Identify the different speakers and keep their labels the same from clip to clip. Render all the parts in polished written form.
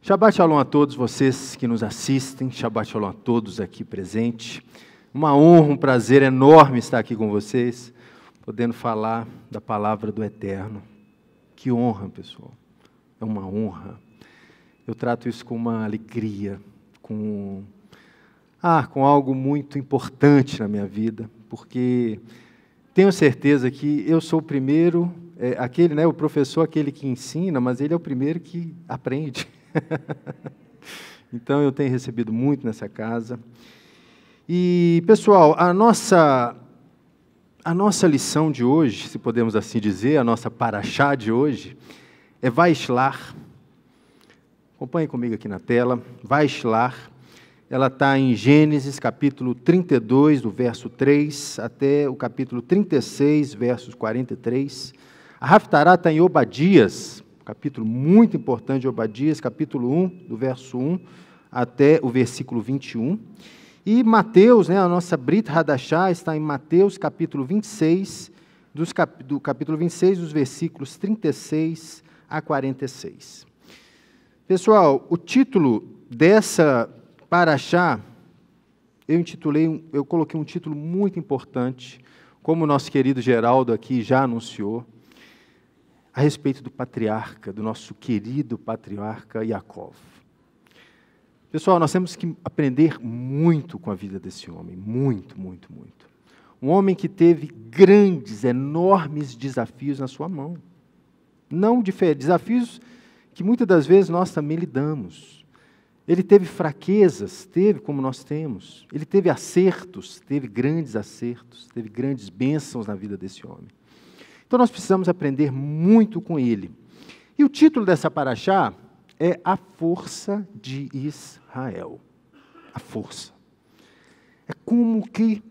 Speaker 1: Shabbat Shalom a todos vocês que nos assistem, Shabbat Shalom a todos aqui presentes. Uma honra, um prazer enorme estar aqui com vocês, podendo falar da palavra do Eterno. Que honra, pessoal, é uma honra. Eu trato isso com uma alegria, com algo muito importante na minha vida, porque tenho certeza que eu sou o primeiro, o professor, aquele que ensina, mas ele é o primeiro que aprende. Então, eu tenho recebido muito nessa casa. E, pessoal, a nossa lição de hoje, se podemos assim dizer, a nossa paraxá de hoje, é Vaishlar. Acompanhe comigo aqui na tela. Vaishlar. Ela está em Gênesis, capítulo 32, do verso 3, até o capítulo 36, versos 43. A Haftará está em Obadias, capítulo muito importante de Obadias, capítulo 1, do verso 1 até o versículo 21. E Mateus, a nossa Brit Hadashah, está em Mateus, capítulo 26, do capítulo 26, dos versículos 36 a 46. Pessoal, o título dessa paraxá, eu coloquei um título muito importante, como o nosso querido Geraldo aqui já anunciou, a respeito do patriarca, do nosso querido patriarca Yaakov. Pessoal, nós temos que aprender muito com a vida desse homem, muito, muito, muito. Um homem que teve grandes, enormes desafios na sua mão. Não desafios que muitas das vezes nós também lidamos. Ele teve fraquezas, teve como nós temos. Ele teve acertos, teve grandes acertos, teve grandes bênçãos na vida desse homem. Então, nós precisamos aprender muito com ele. E o título dessa paraxá é A Força de Israel. A força. É como que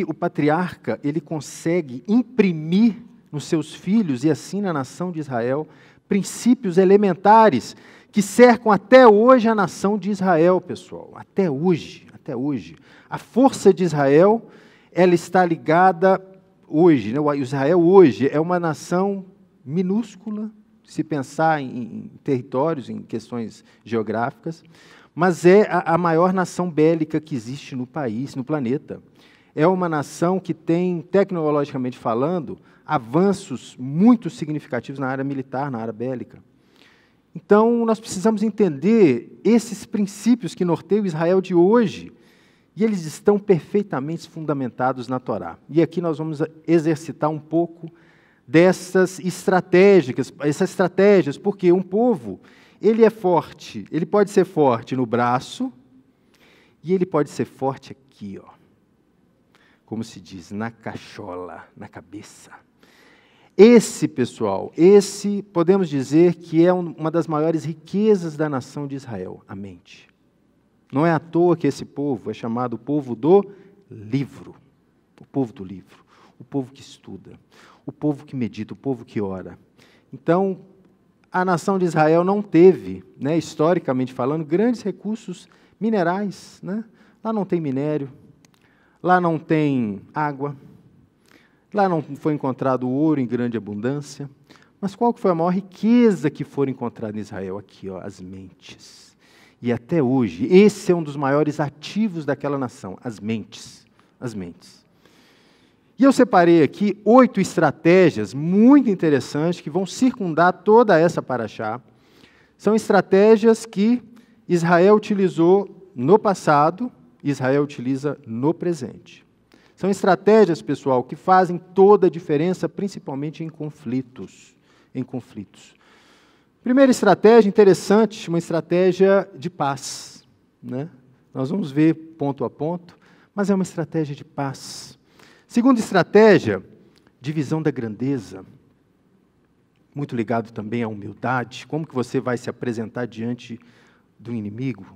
Speaker 1: o patriarca ele consegue imprimir nos seus filhos e assim na nação de Israel princípios elementares que cercam até hoje a nação de Israel, pessoal. Até hoje. A força de Israel, ela está ligada hoje, o Israel hoje é uma nação minúscula, se pensar em territórios, em questões geográficas, mas é a maior nação bélica que existe no país, no planeta. É uma nação que tem, tecnologicamente falando, avanços muito significativos na área militar, na área bélica. Então, nós precisamos entender esses princípios que norteiam o Israel de hoje, e eles estão perfeitamente fundamentados na Torá. E aqui nós vamos exercitar um pouco dessas estratégias, porque um povo, ele é forte, ele pode ser forte no braço, e ele pode ser forte aqui, como se diz, na cachola, na cabeça. Pessoal, podemos dizer que é uma das maiores riquezas da nação de Israel, a mente. Não é à toa que esse povo é chamado o povo do livro. O povo do livro. O povo que estuda. O povo que medita. O povo que ora. Então, a nação de Israel não teve, historicamente falando, grandes recursos minerais. Lá não tem minério. Lá não tem água. Lá não foi encontrado ouro em grande abundância. Mas qual foi a maior riqueza que foi encontrada em Israel? Aqui, as mentes. E até hoje, esse é um dos maiores ativos daquela nação, as mentes. As mentes. E eu separei aqui 8 estratégias muito interessantes que vão circundar toda essa paraxá. São estratégias que Israel utilizou no passado, Israel utiliza no presente. São estratégias, pessoal, que fazem toda a diferença, principalmente em conflitos. Primeira estratégia interessante, uma estratégia de paz. Nós vamos ver ponto a ponto, mas é uma estratégia de paz. Segunda estratégia, divisão da grandeza. Muito ligado também à humildade. Como que você vai se apresentar diante do inimigo?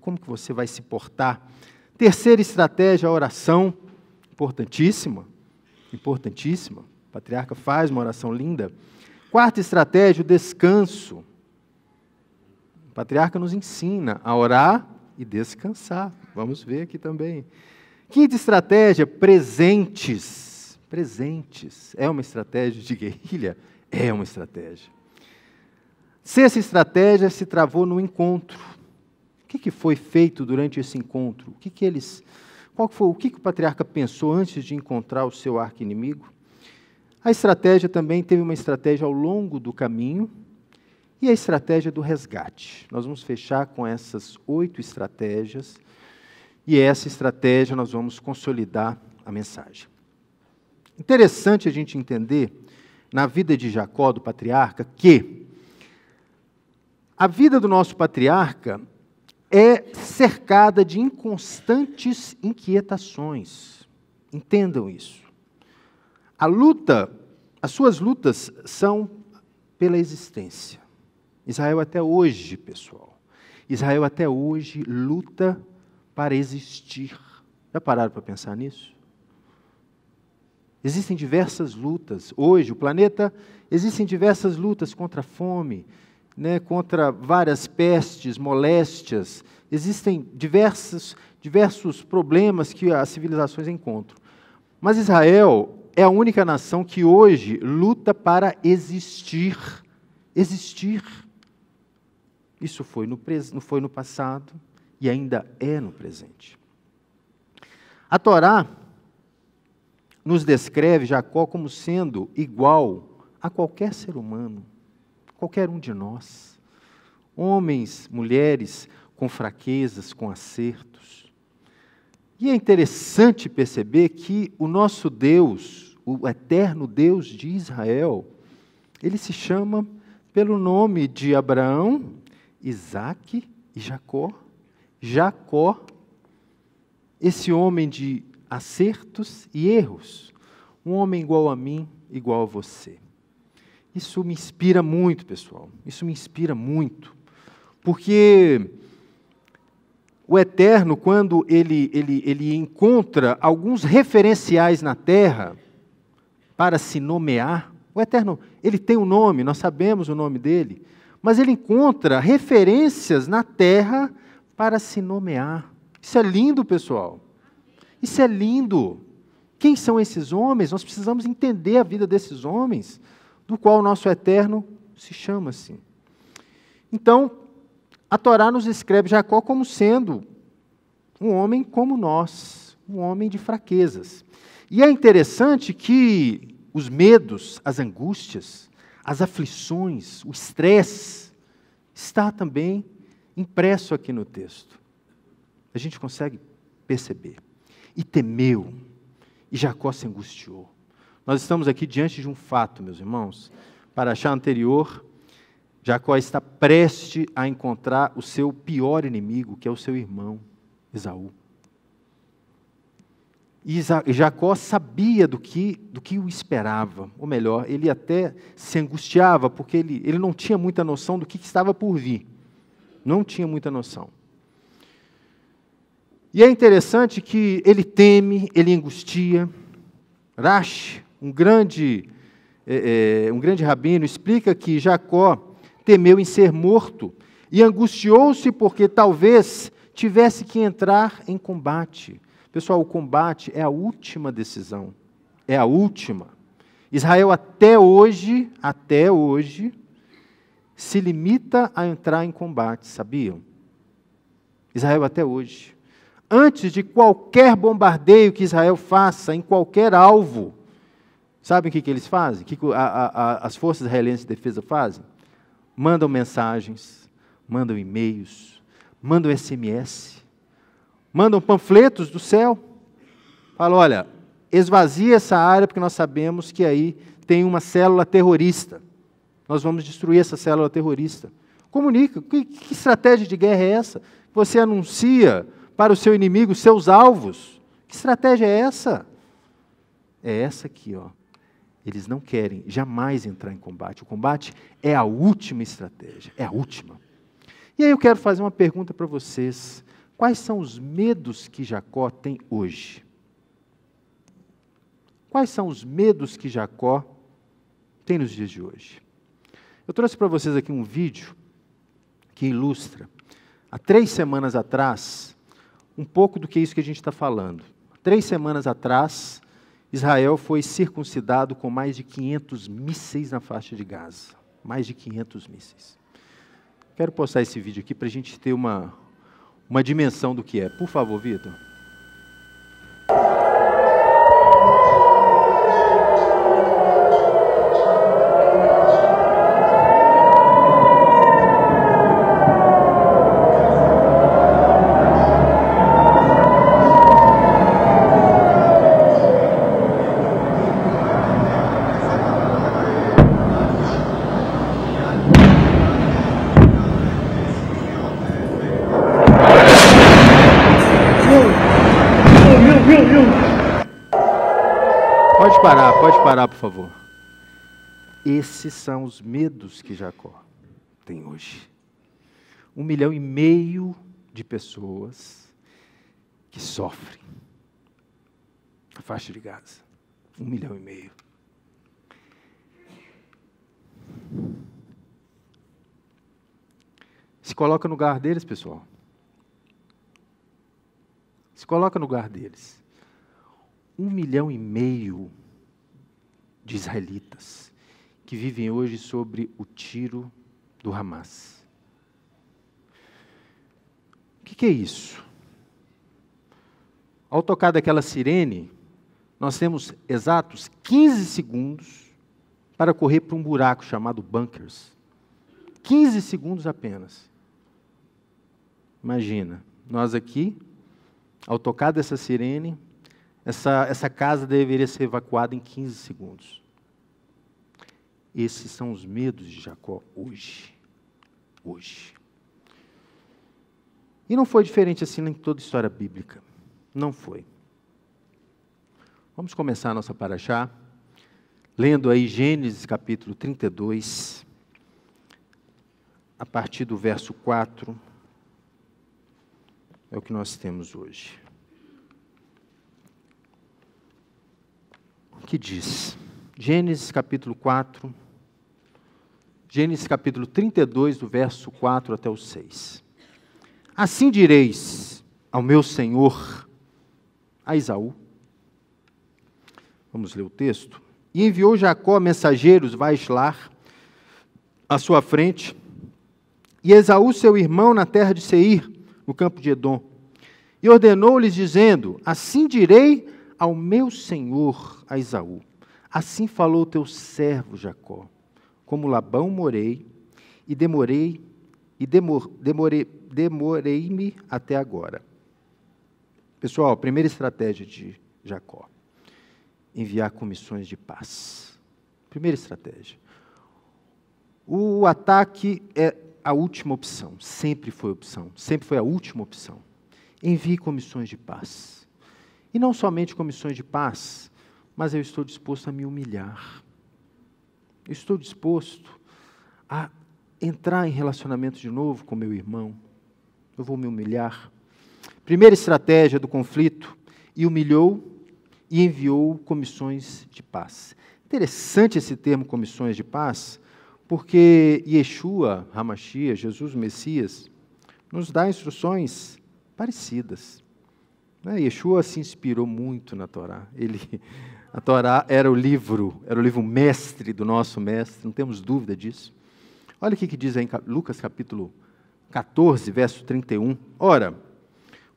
Speaker 1: Como que você vai se portar? Terceira estratégia, a oração. Importantíssima. O patriarca faz uma oração linda. Quarta estratégia, o descanso. O patriarca nos ensina a orar e descansar. Vamos ver aqui também. Quinta estratégia, presentes. Presentes. É uma estratégia de guerrilha? É uma estratégia. Sexta estratégia se travou no encontro. O que foi feito durante esse encontro? O que o patriarca pensou antes de encontrar o seu arqui-inimigo? A estratégia também teve uma estratégia ao longo do caminho e a estratégia do resgate. Nós vamos fechar com essas 8 estratégias e essa estratégia nós vamos consolidar a mensagem. Interessante a gente entender na vida de Jacó, do patriarca, que a vida do nosso patriarca é cercada de inconstantes inquietações. Entendam isso. As suas lutas são pela existência. Israel até hoje, pessoal, Israel até hoje luta para existir. Já pararam para pensar nisso? Existem diversas lutas. Hoje, o planeta, existem diversas lutas contra a fome, contra várias pestes, moléstias. Existem diversos problemas que as civilizações encontram. Mas Israel é a única nação que hoje luta para existir. Existir. Isso foi no passado e ainda é no presente. A Torá nos descreve Jacó como sendo igual a qualquer ser humano, qualquer um de nós. Homens, mulheres, com fraquezas, com acertos. E é interessante perceber que o nosso Deus, o eterno Deus de Israel, ele se chama pelo nome de Abraão, Isaque e Jacó. Jacó, esse homem de acertos e erros, um homem igual a mim, igual a você. Isso me inspira muito, pessoal. Isso me inspira muito. Porque o Eterno, quando ele encontra alguns referenciais na terra para se nomear, o Eterno, ele tem um nome, nós sabemos o nome dele, mas ele encontra referências na terra para se nomear. Isso é lindo, pessoal. Isso é lindo. Quem são esses homens? Nós precisamos entender a vida desses homens, do qual o nosso Eterno se chama assim. Então, a Torá nos descreve Jacó como sendo um homem como nós, um homem de fraquezas. E é interessante que os medos, as angústias, as aflições, o estresse, está também impresso aqui no texto. A gente consegue perceber. E temeu, e Jacó se angustiou. Nós estamos aqui diante de um fato, meus irmãos. Paraxá anterior, Jacó está prestes a encontrar o seu pior inimigo, que é o seu irmão, Esaú. E Jacó sabia do que o esperava, ou melhor, ele até se angustiava, porque ele não tinha muita noção do que estava por vir. Não tinha muita noção. E é interessante que ele teme, ele angustia. Rashi, um grande rabino, explica que Jacó temeu em ser morto e angustiou-se porque talvez tivesse que entrar em combate. Pessoal, o combate é a última decisão. É a última. Israel até hoje, se limita a entrar em combate, sabiam? Israel até hoje. Antes de qualquer bombardeio que Israel faça em qualquer alvo, sabem o que eles fazem? O que as forças israelenses de defesa fazem? Mandam mensagens, mandam e-mails, mandam SMS, mandam panfletos do céu. Falam, olha, esvazia essa área porque nós sabemos que aí tem uma célula terrorista. Nós vamos destruir essa célula terrorista. Comunica. Que estratégia de guerra é essa? Você anuncia para o seu inimigo seus alvos. Que estratégia é essa? É essa aqui, ó. Eles não querem jamais entrar em combate. O combate é a última estratégia, é a última. E aí eu quero fazer uma pergunta para vocês. Quais são os medos que Jacó tem hoje? Quais são os medos que Jacó tem nos dias de hoje? Eu trouxe para vocês aqui um vídeo que ilustra, há 3 semanas atrás, um pouco do que é isso que a gente está falando. 3 semanas atrás, Israel foi circuncidado com mais de 500 mísseis na faixa de Gaza. Mais de 500 mísseis. Quero postar esse vídeo aqui para a gente ter uma dimensão do que é. Por favor, Vitor. Pode parar, por favor. Esses são os medos que Jacó tem hoje. 1,5 milhão de pessoas que sofrem na faixa de Gaza. 1,5 milhão. Se coloca no lugar deles, pessoal. Se coloca no lugar deles. 1,5 milhão de israelitas que vivem hoje sobre o tiro do Hamas. O que é isso? Ao tocar daquela sirene, nós temos exatos 15 segundos para correr para um buraco chamado bunkers. 15 segundos apenas. Imagina, nós aqui, ao tocar dessa sirene, essa casa deveria ser evacuada em 15 segundos. Esses são os medos de Jacó hoje. Hoje. E não foi diferente assim em toda a história bíblica. Não foi. Vamos começar a nossa paraxá, lendo aí Gênesis capítulo 32, a partir do verso 4, é o que nós temos hoje. Que diz, Gênesis capítulo 4, Gênesis capítulo 32, do verso 4 até o 6. Assim direis ao meu senhor, a Esaú. Vamos ler o texto. E enviou Jacó mensageiros, Vaislar, à sua frente, e Esaú, seu irmão, na terra de Seir, no campo de Edom. E ordenou-lhes, dizendo, assim direi ao meu senhor, a Esaú, assim falou teu servo Jacó, como Labão morei, e demorei-me até agora. Pessoal, a primeira estratégia de Jacó, enviar comissões de paz. Primeira estratégia. O ataque é a última opção, sempre foi a última opção. Envie comissões de paz. E não somente comissões de paz, mas eu estou disposto a me humilhar. Eu estou disposto a entrar em relacionamento de novo com meu irmão. Eu vou me humilhar. Primeira estratégia do conflito, e humilhou e enviou comissões de paz. Interessante esse termo comissões de paz, porque Yeshua, Hamashia, Jesus Messias, nos dá instruções parecidas. Yeshua se inspirou muito na Torá. A Torá era o livro mestre do nosso mestre, não temos dúvida disso. Olha o que diz aí em Lucas capítulo 14, verso 31. Ora,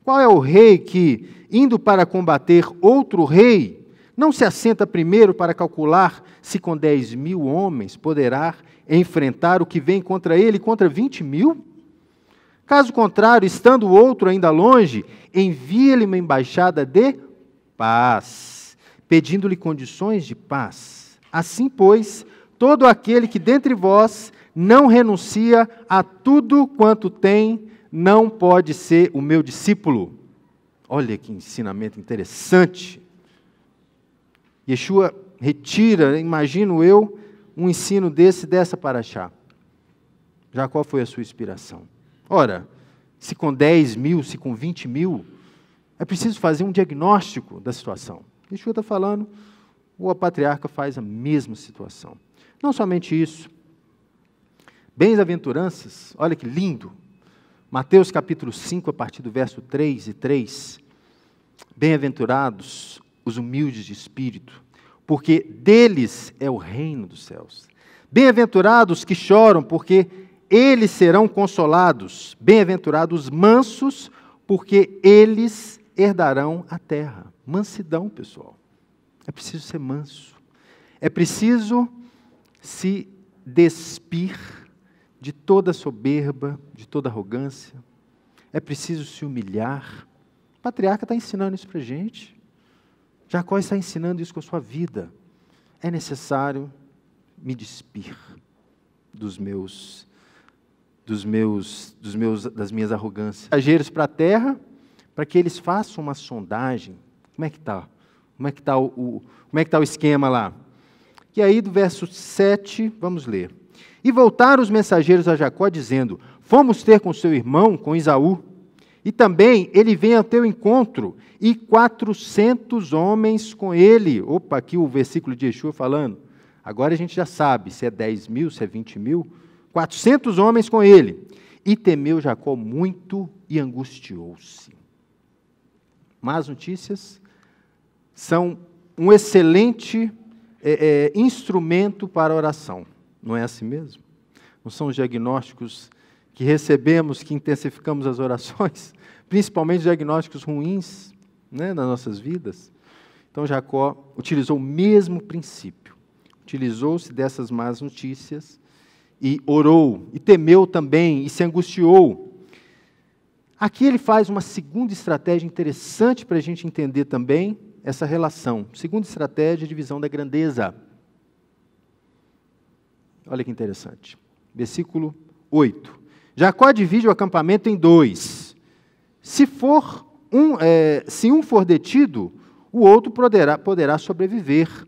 Speaker 1: qual é o rei que, indo para combater outro rei, não se assenta primeiro para calcular se com 10.000 homens poderá enfrentar o que vem contra ele contra 20.000? Caso contrário, estando o outro ainda longe, envia-lhe uma embaixada de paz, pedindo-lhe condições de paz. Assim, pois, todo aquele que dentre vós não renuncia a tudo quanto tem, não pode ser o meu discípulo. Olha que ensinamento interessante. Yeshua retira, imagino eu, um ensino dessa paraxá. Já qual foi a sua inspiração? Ora, se com 10.000, se com 20.000, é preciso fazer um diagnóstico da situação. Yeshua está falando, o patriarca faz a mesma situação. Não somente isso. Bem-aventuranças, olha que lindo. Mateus capítulo 5, a partir do verso 3 e 3. Bem-aventurados os humildes de espírito, porque deles é o reino dos céus. Bem-aventurados que choram, porque eles serão consolados, bem-aventurados os mansos, porque eles herdarão a terra. Mansidão, pessoal. É preciso ser manso. É preciso se despir de toda soberba, de toda arrogância. É preciso se humilhar. O patriarca está ensinando isso para a gente. Jacó está ensinando isso com a sua vida. É necessário me despir das minhas arrogâncias. Mensageiros para a terra, para que eles façam uma sondagem. Como é que está? Como é que está o esquema lá? E aí, do verso 7, vamos ler. E voltaram os mensageiros a Jacó, dizendo: fomos ter com seu irmão, com Esaú, e também ele vem ao teu encontro, e 400 homens com ele. Opa, aqui o versículo de Yeshua falando. Agora a gente já sabe se é 10 mil, se é 20 mil. 400 homens com ele. E temeu Jacó muito e angustiou-se. Más notícias são um excelente instrumento para a oração. Não é assim mesmo? Não são os diagnósticos que recebemos, que intensificamos as orações, principalmente diagnósticos ruins, né, nas nossas vidas? Então Jacó utilizou o mesmo princípio. Utilizou-se dessas más notícias e orou, e temeu também, e se angustiou. Aqui ele faz uma segunda estratégia interessante para a gente entender também essa relação. Segunda estratégia, divisão da grandeza. Olha que interessante. Versículo 8. Jacó divide o acampamento em dois. Se um for detido, o outro poderá sobreviver.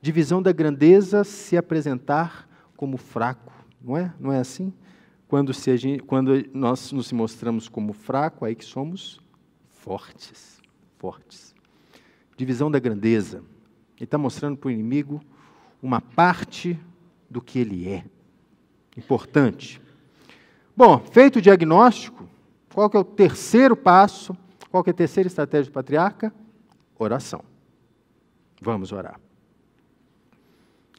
Speaker 1: Divisão da grandeza, se apresentar como fraco. Não é assim? Quando nós nos mostramos como fraco, aí que somos fortes. Fortes. Divisão da grandeza. Ele está mostrando para o inimigo uma parte do que ele é. Importante. Bom, feito o diagnóstico, qual que é o terceiro passo? Qual que é a terceira estratégia do patriarca? Oração. Vamos orar.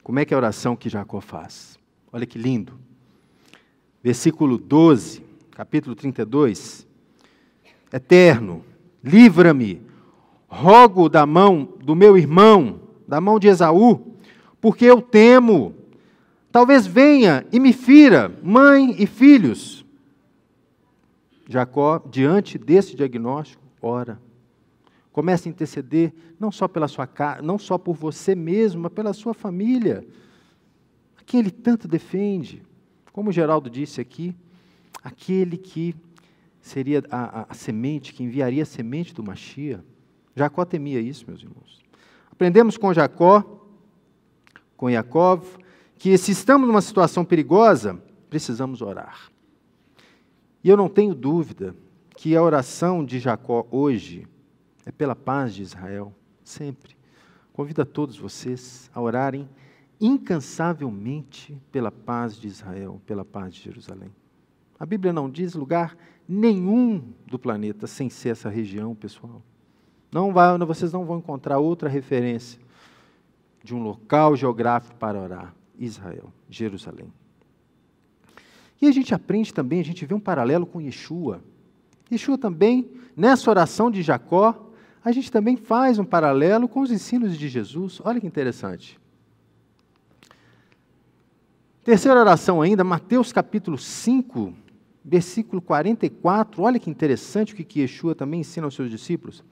Speaker 1: Como é que é a oração que Jacó faz? Olha que lindo. Versículo 12, capítulo 32. Eterno, livra-me, rogo da mão do meu irmão, da mão de Esaú, porque eu temo. Talvez venha e me fira, mãe e filhos. Jacó, diante desse diagnóstico, ora. Começa a interceder, não só pela sua casa, não só por você mesmo, mas pela sua família, a quem ele tanto defende. Como o Geraldo disse aqui, aquele que seria a semente, que enviaria a semente do Mashiach. Jacó temia isso, meus irmãos. Aprendemos com Jacó, com Yaakov, que se estamos numa situação perigosa, precisamos orar. E eu não tenho dúvida que a oração de Jacó hoje é pela paz de Israel, sempre. Convido a todos vocês a orarem incansavelmente pela paz de Israel, pela paz de Jerusalém. A Bíblia não diz lugar nenhum do planeta sem ser essa região, pessoal. Vocês não vão encontrar outra referência de um local geográfico para orar. Israel, Jerusalém. E a gente aprende também, a gente vê um paralelo com Yeshua. Yeshua também, nessa oração de Jacó, a gente também faz um paralelo com os ensinos de Jesus. Olha que interessante. Terceira oração ainda, Mateus capítulo 5, versículo 44. Olha que interessante o que Yeshua também ensina aos seus discípulos.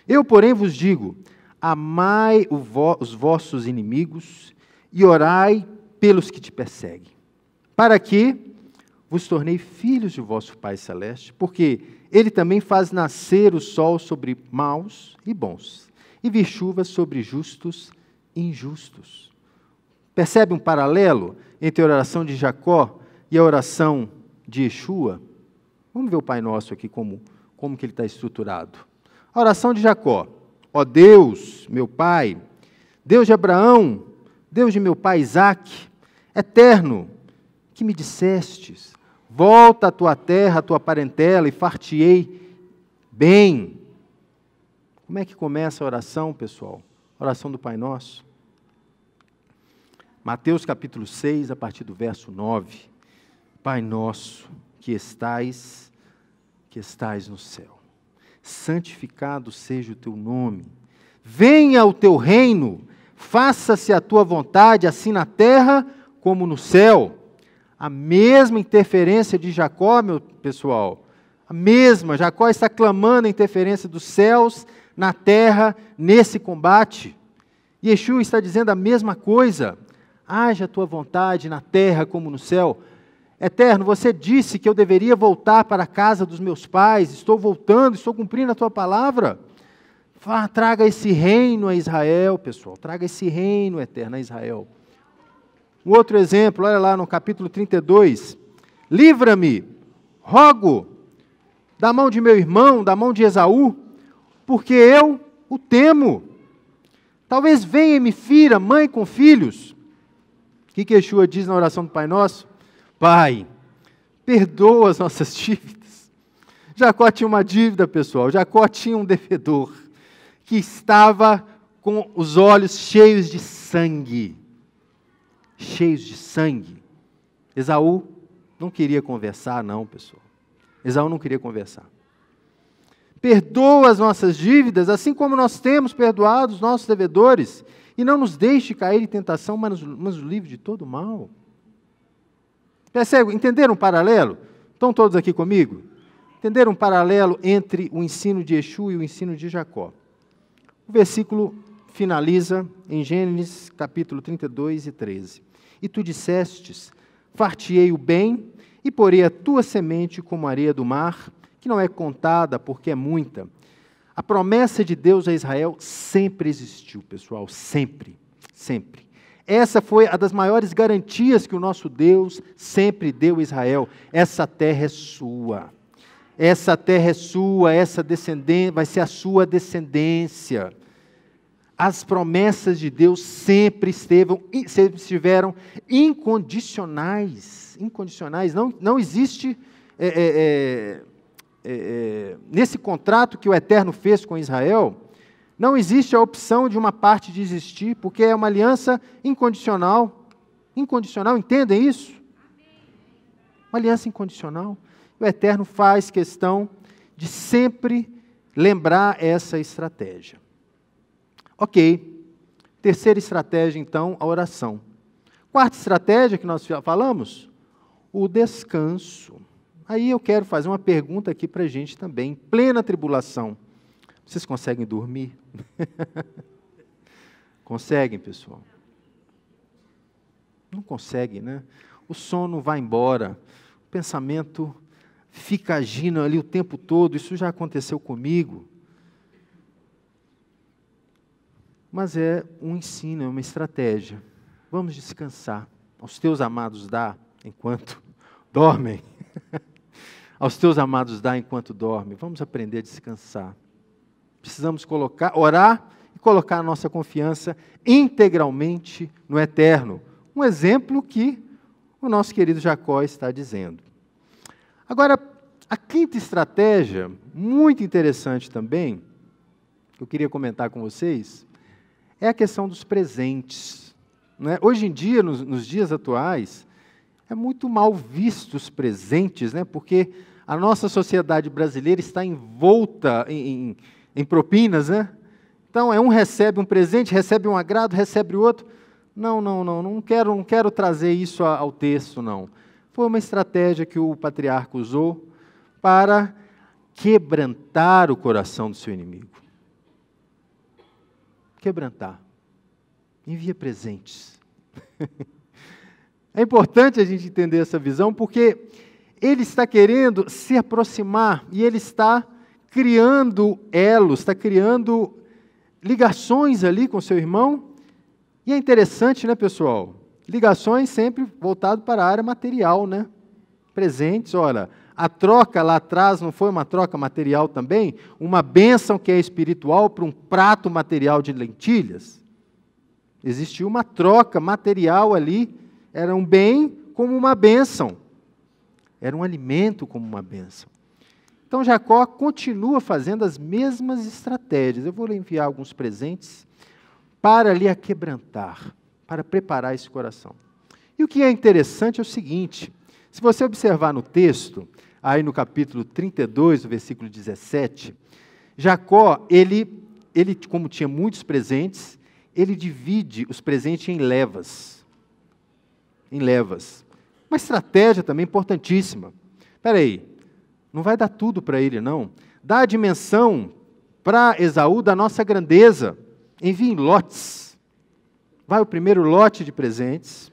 Speaker 1: Eu, porém, vos digo, amai os vossos inimigos e orai pelos que te perseguem, para que vos tornei filhos de vosso Pai Celeste, porque Ele também faz nascer o sol sobre maus e bons, e vir chuva sobre justos e injustos. Percebe um paralelo entre a oração de Jacó e a oração de Yeshua? Vamos ver o Pai Nosso aqui, como que ele está estruturado. A oração de Jacó: ó Deus, meu Pai, Deus de Abraão, Deus de meu pai Isaque, eterno, que me dissestes, volta à tua terra, à tua parentela, e far-te-ei bem. Como é que começa a oração, pessoal? A oração do Pai Nosso. Mateus capítulo 6, a partir do verso 9. Pai nosso, que estais no céu, santificado seja o teu nome, venha o teu reino, faça-se a tua vontade, assim na terra como no céu. A mesma interferência de Jacó, meu pessoal, a mesma, Jacó está clamando a interferência dos céus na terra, nesse combate. Yeshua está dizendo a mesma coisa, haja a tua vontade na terra como no céu. Eterno, você disse que eu deveria voltar para a casa dos meus pais, estou voltando, estou cumprindo a tua palavra. Traga esse reino a Israel, pessoal, traga esse reino eterno a Israel. Um outro exemplo, olha lá no capítulo 32, livra-me, rogo, da mão de meu irmão, da mão de Esaú, porque eu o temo. Talvez venha e me fira, mãe com filhos. O que Yeshua diz na oração do Pai Nosso? Pai, perdoa as nossas dívidas. Jacó tinha uma dívida, pessoal. Jacó tinha um devedor que estava com os olhos cheios de sangue. Cheios de sangue. Esaú não queria conversar, não, pessoal. Esaú não queria conversar. Perdoa as nossas dívidas, assim como nós temos perdoado os nossos devedores, e não nos deixe cair em tentação, mas nos livre de todo mal. Percebe? Entenderam um paralelo? Estão todos aqui comigo? Entenderam um paralelo entre o ensino de Yeshua e o ensino de Jacó? O versículo finaliza em Gênesis capítulo 32 e 13. E tu dissestes, far-te-ei o bem, e porei a tua semente como a areia do mar, que não é contada porque é muita. A promessa de Deus a Israel sempre existiu, pessoal, sempre, sempre. Essa foi a das maiores garantias que o nosso Deus sempre deu a Israel. Essa terra é sua. Essa terra é sua, essa descendência vai ser a sua descendência. As promessas de Deus sempre estiveram incondicionais. Incondicionais. Não existe, nesse contrato que o Eterno fez com Israel, não existe a opção de uma parte desistir, porque é uma aliança incondicional. Incondicional, entendem isso? Uma aliança incondicional. O Eterno faz questão de sempre lembrar essa estratégia. Ok. Terceira estratégia, então, a oração. Quarta estratégia que nós falamos, o descanso. Aí eu quero fazer uma pergunta aqui para a gente também. Em plena tribulação, vocês conseguem dormir? Conseguem, pessoal? Não conseguem, né? O sono vai embora, o pensamento fica agindo ali o tempo todo, isso já aconteceu comigo. Mas é um ensino, é uma estratégia. Vamos descansar. Aos teus amados dá enquanto dormem. Aos teus amados dá enquanto dormem. Vamos aprender a descansar. Precisamos orar e colocar a nossa confiança integralmente no Eterno. Um exemplo que o nosso querido Jacó está dizendo. Agora, a quinta estratégia, muito interessante também, que eu queria comentar com vocês, é a questão dos presentes. Né? Hoje em dia, nos dias atuais, é muito mal visto os presentes, né? Porque a nossa sociedade brasileira está envolta em propinas, né? Então, um recebe um presente, recebe um agrado, recebe outro. Não quero trazer isso ao texto, não. Foi uma estratégia que o patriarca usou para quebrantar o coração do seu inimigo. Quebrantar. Envia presentes. É importante a gente entender essa visão, porque ele está querendo se aproximar e ele está criando elos, está criando ligações ali com seu irmão. E é interessante, né, pessoal? Ligações sempre voltado para a área material, né? Presentes, olha, a troca lá atrás não foi uma troca material também? Uma bênção que é espiritual para um prato material de lentilhas? Existiu uma troca material ali, era um bem como uma bênção. Era um alimento como uma bênção. Então, Jacó continua fazendo as mesmas estratégias. Eu vou lhe enviar alguns presentes para lhe aquebrantar, para preparar esse coração. E o que é interessante é o seguinte, Se você observar no texto, aí no capítulo 32, do versículo 17, Jacó, ele como tinha muitos presentes, ele divide os presentes em levas. Em levas. Uma estratégia também importantíssima. Espera aí, não vai dar tudo para ele, não. Dá a dimensão para Esaú da nossa grandeza. Envie em lotes. Vai o primeiro lote de presentes,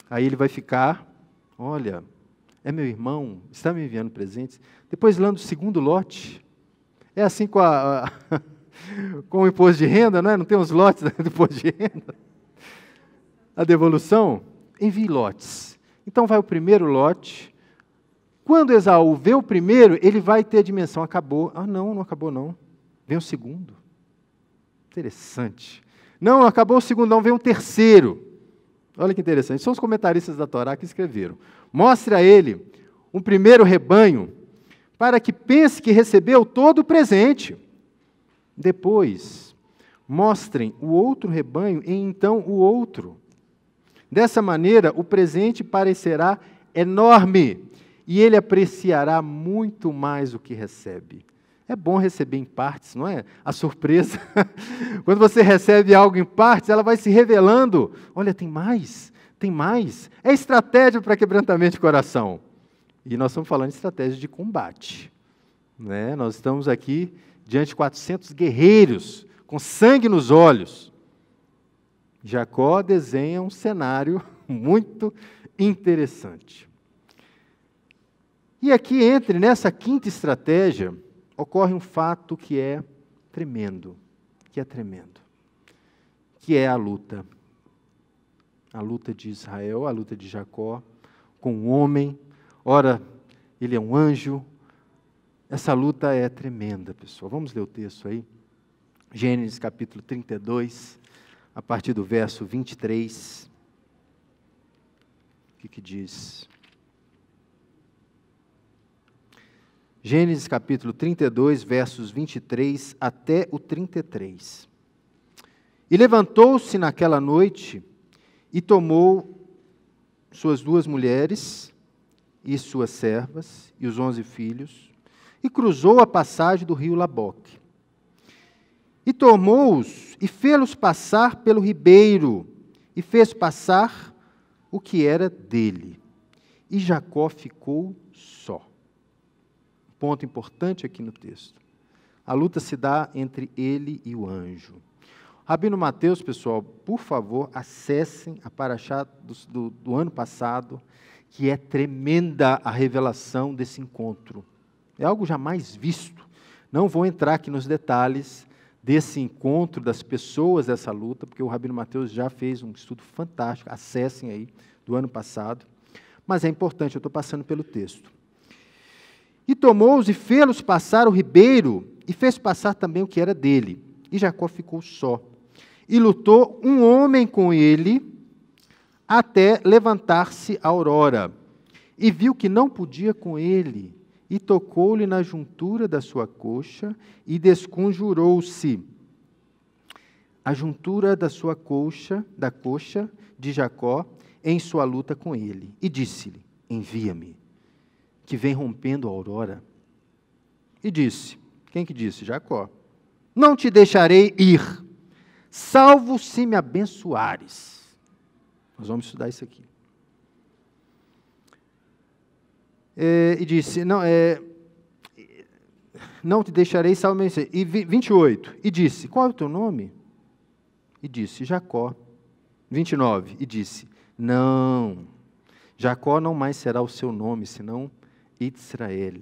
Speaker 1: aí ele vai ficar, olha, é meu irmão, está me enviando presentes. Depois lança o segundo lote. É assim com com o imposto de renda, não é? Não tem uns lotes do imposto de renda? A devolução? Envie lotes. Então vai o primeiro lote. Quando Esaú vê o primeiro, ele vai ter a dimensão, acabou. Ah, não acabou não. Vem o segundo. Interessante. Não acabou o segundo, não, vem um terceiro. Olha que interessante. São os comentaristas da Torá que escreveram. Mostre a ele um primeiro rebanho, para que pense que recebeu todo o presente. Depois, mostrem o outro rebanho e então o outro. Dessa maneira, o presente parecerá enorme e ele apreciará muito mais o que recebe. É bom receber em partes, não é? A surpresa, quando você recebe algo em partes, ela vai se revelando. Olha, tem mais, tem mais. É estratégia para quebrantamento de coração. E nós estamos falando de estratégia de combate. Né? Nós estamos aqui diante de 400 guerreiros, com sangue nos olhos. Jacó desenha um cenário muito interessante. E aqui, nessa quinta estratégia, ocorre um fato que é tremendo, que é a luta de Israel, a luta de Jacó com um homem, ora, ele é um anjo. Essa luta é tremenda, pessoal. Vamos ler o texto aí. Gênesis capítulo 32, a partir do verso 23. O que diz? Gênesis capítulo 32, versos 23 até o 33. E levantou-se naquela noite e tomou suas 2 mulheres e suas servas e os 11 filhos e cruzou a passagem do rio Laboque. E tomou-os e fê-los passar pelo ribeiro e fez passar o que era dele. E Jacó ficou só. Ponto importante aqui no texto. A luta se dá entre ele e o anjo. Rabino Mateus, pessoal, por favor, acessem a Parashá do ano passado, que é tremenda a revelação desse encontro. É algo jamais visto. Não vou entrar aqui nos detalhes desse encontro, das pessoas dessa luta, porque o Rabino Mateus já fez um estudo fantástico, acessem aí, do ano passado. Mas é importante, eu estou passando pelo texto. E tomou-os e fê-los passar o ribeiro, e fez passar também o que era dele. E Jacó ficou só. E lutou um homem com ele, até levantar-se a aurora. E viu que não podia com ele, e tocou-lhe na juntura da sua coxa, e desconjurou-se a juntura da sua coxa, da coxa de Jacó, em sua luta com ele. E disse-lhe, envia-me, que vem rompendo a aurora. E disse, quem que disse? Jacó. Não te deixarei ir, salvo se me abençoares. Nós vamos estudar isso aqui. E disse, não te deixarei, salvo me abençoares. E 28, e disse, qual é o teu nome? E disse, Jacó. 29, e disse, não, Jacó não mais será o seu nome, senão Israel,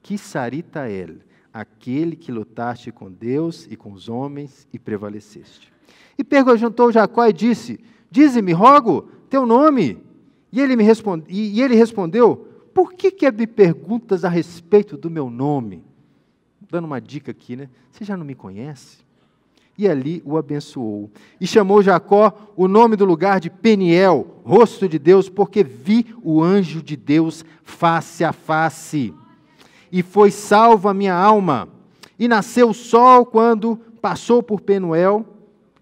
Speaker 1: Kisaritael, aquele que lutaste com Deus e com os homens e prevaleceste. E perguntou Jacó e disse, dize-me, rogo, teu nome. E ele respondeu, por que me perguntas a respeito do meu nome? Dando uma dica aqui, né? Você já não me conhece? E ali o abençoou. E chamou Jacó o nome do lugar de Peniel, rosto de Deus, porque vi o anjo de Deus face a face. E foi salvo a minha alma. E nasceu o sol quando passou por Penuel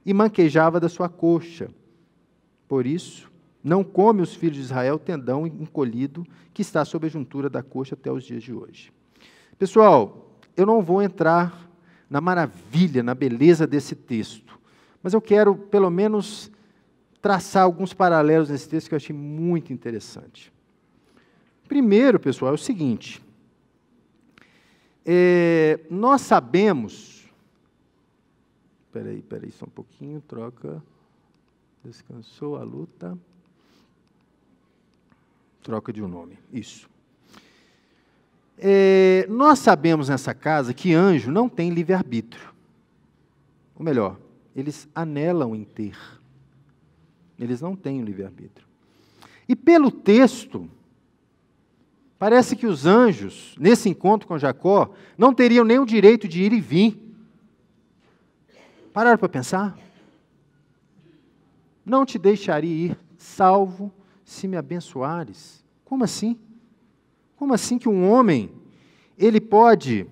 Speaker 1: e manquejava da sua coxa. Por isso, Não come os filhos de Israel o tendão encolhido que está sob a juntura da coxa até os dias de hoje. Pessoal, eu não vou entrar na maravilha, na beleza desse texto, mas eu quero, pelo menos, traçar alguns paralelos nesse texto que eu achei muito interessante. Primeiro, pessoal, é o seguinte, nós sabemos, espera aí só um pouquinho, troca, descansou a luta, troca de um nome, isso. Nós sabemos nessa casa que anjo não tem livre-arbítrio, ou melhor, eles anelam em ter. Eles não têm o livre-arbítrio. E pelo texto, parece que os anjos, nesse encontro com Jacó, não teriam nem o direito de ir e vir. Pararam para pensar? Não te deixaria ir, salvo se me abençoares. Como assim? Como assim que um homem, ele pode...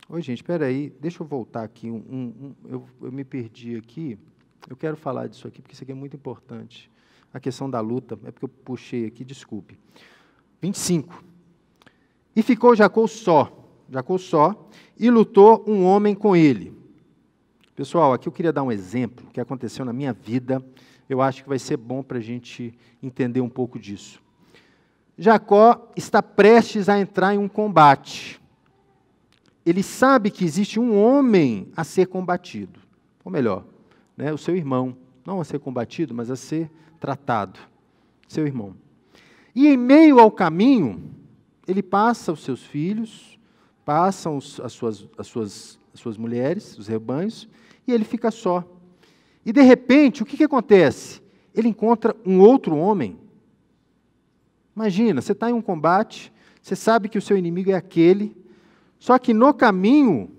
Speaker 1: Oi, gente, espera aí, deixa eu voltar aqui. Eu me perdi aqui. Eu quero falar disso aqui, porque isso aqui é muito importante. A questão da luta, é porque eu puxei aqui, desculpe. 25. E ficou Jacó só, e lutou um homem com ele. Pessoal, aqui eu queria dar um exemplo que aconteceu na minha vida. Eu acho que vai ser bom para a gente entender um pouco disso. Jacó está prestes a entrar em um combate. Ele sabe que existe um homem a ser combatido. Ou melhor, o seu irmão, não a ser combatido, mas a ser tratado, seu irmão. E em meio ao caminho, ele passa os seus filhos, passam as suas mulheres, os rebanhos, e ele fica só. E de repente, o que acontece? Ele encontra um outro homem. Imagina, você está em um combate, você sabe que o seu inimigo é aquele, só que no caminho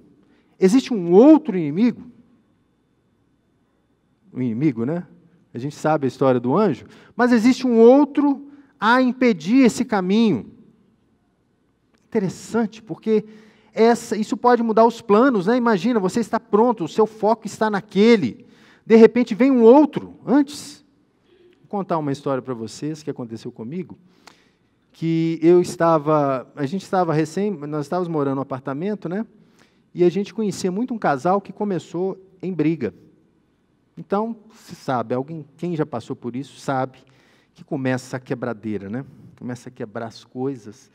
Speaker 1: existe um outro inimigo. O inimigo, né? A gente sabe a história do anjo, mas existe um outro a impedir esse caminho. Interessante, porque isso pode mudar os planos, né? Imagina, você está pronto, o seu foco está naquele. De repente vem um outro, antes. Vou contar uma história para vocês que aconteceu comigo, que nós estávamos morando no apartamento, né? E a gente conhecia muito um casal que começou em briga. Então, se sabe, quem já passou por isso, sabe que começa a quebradeira, né? Começa a quebrar as coisas,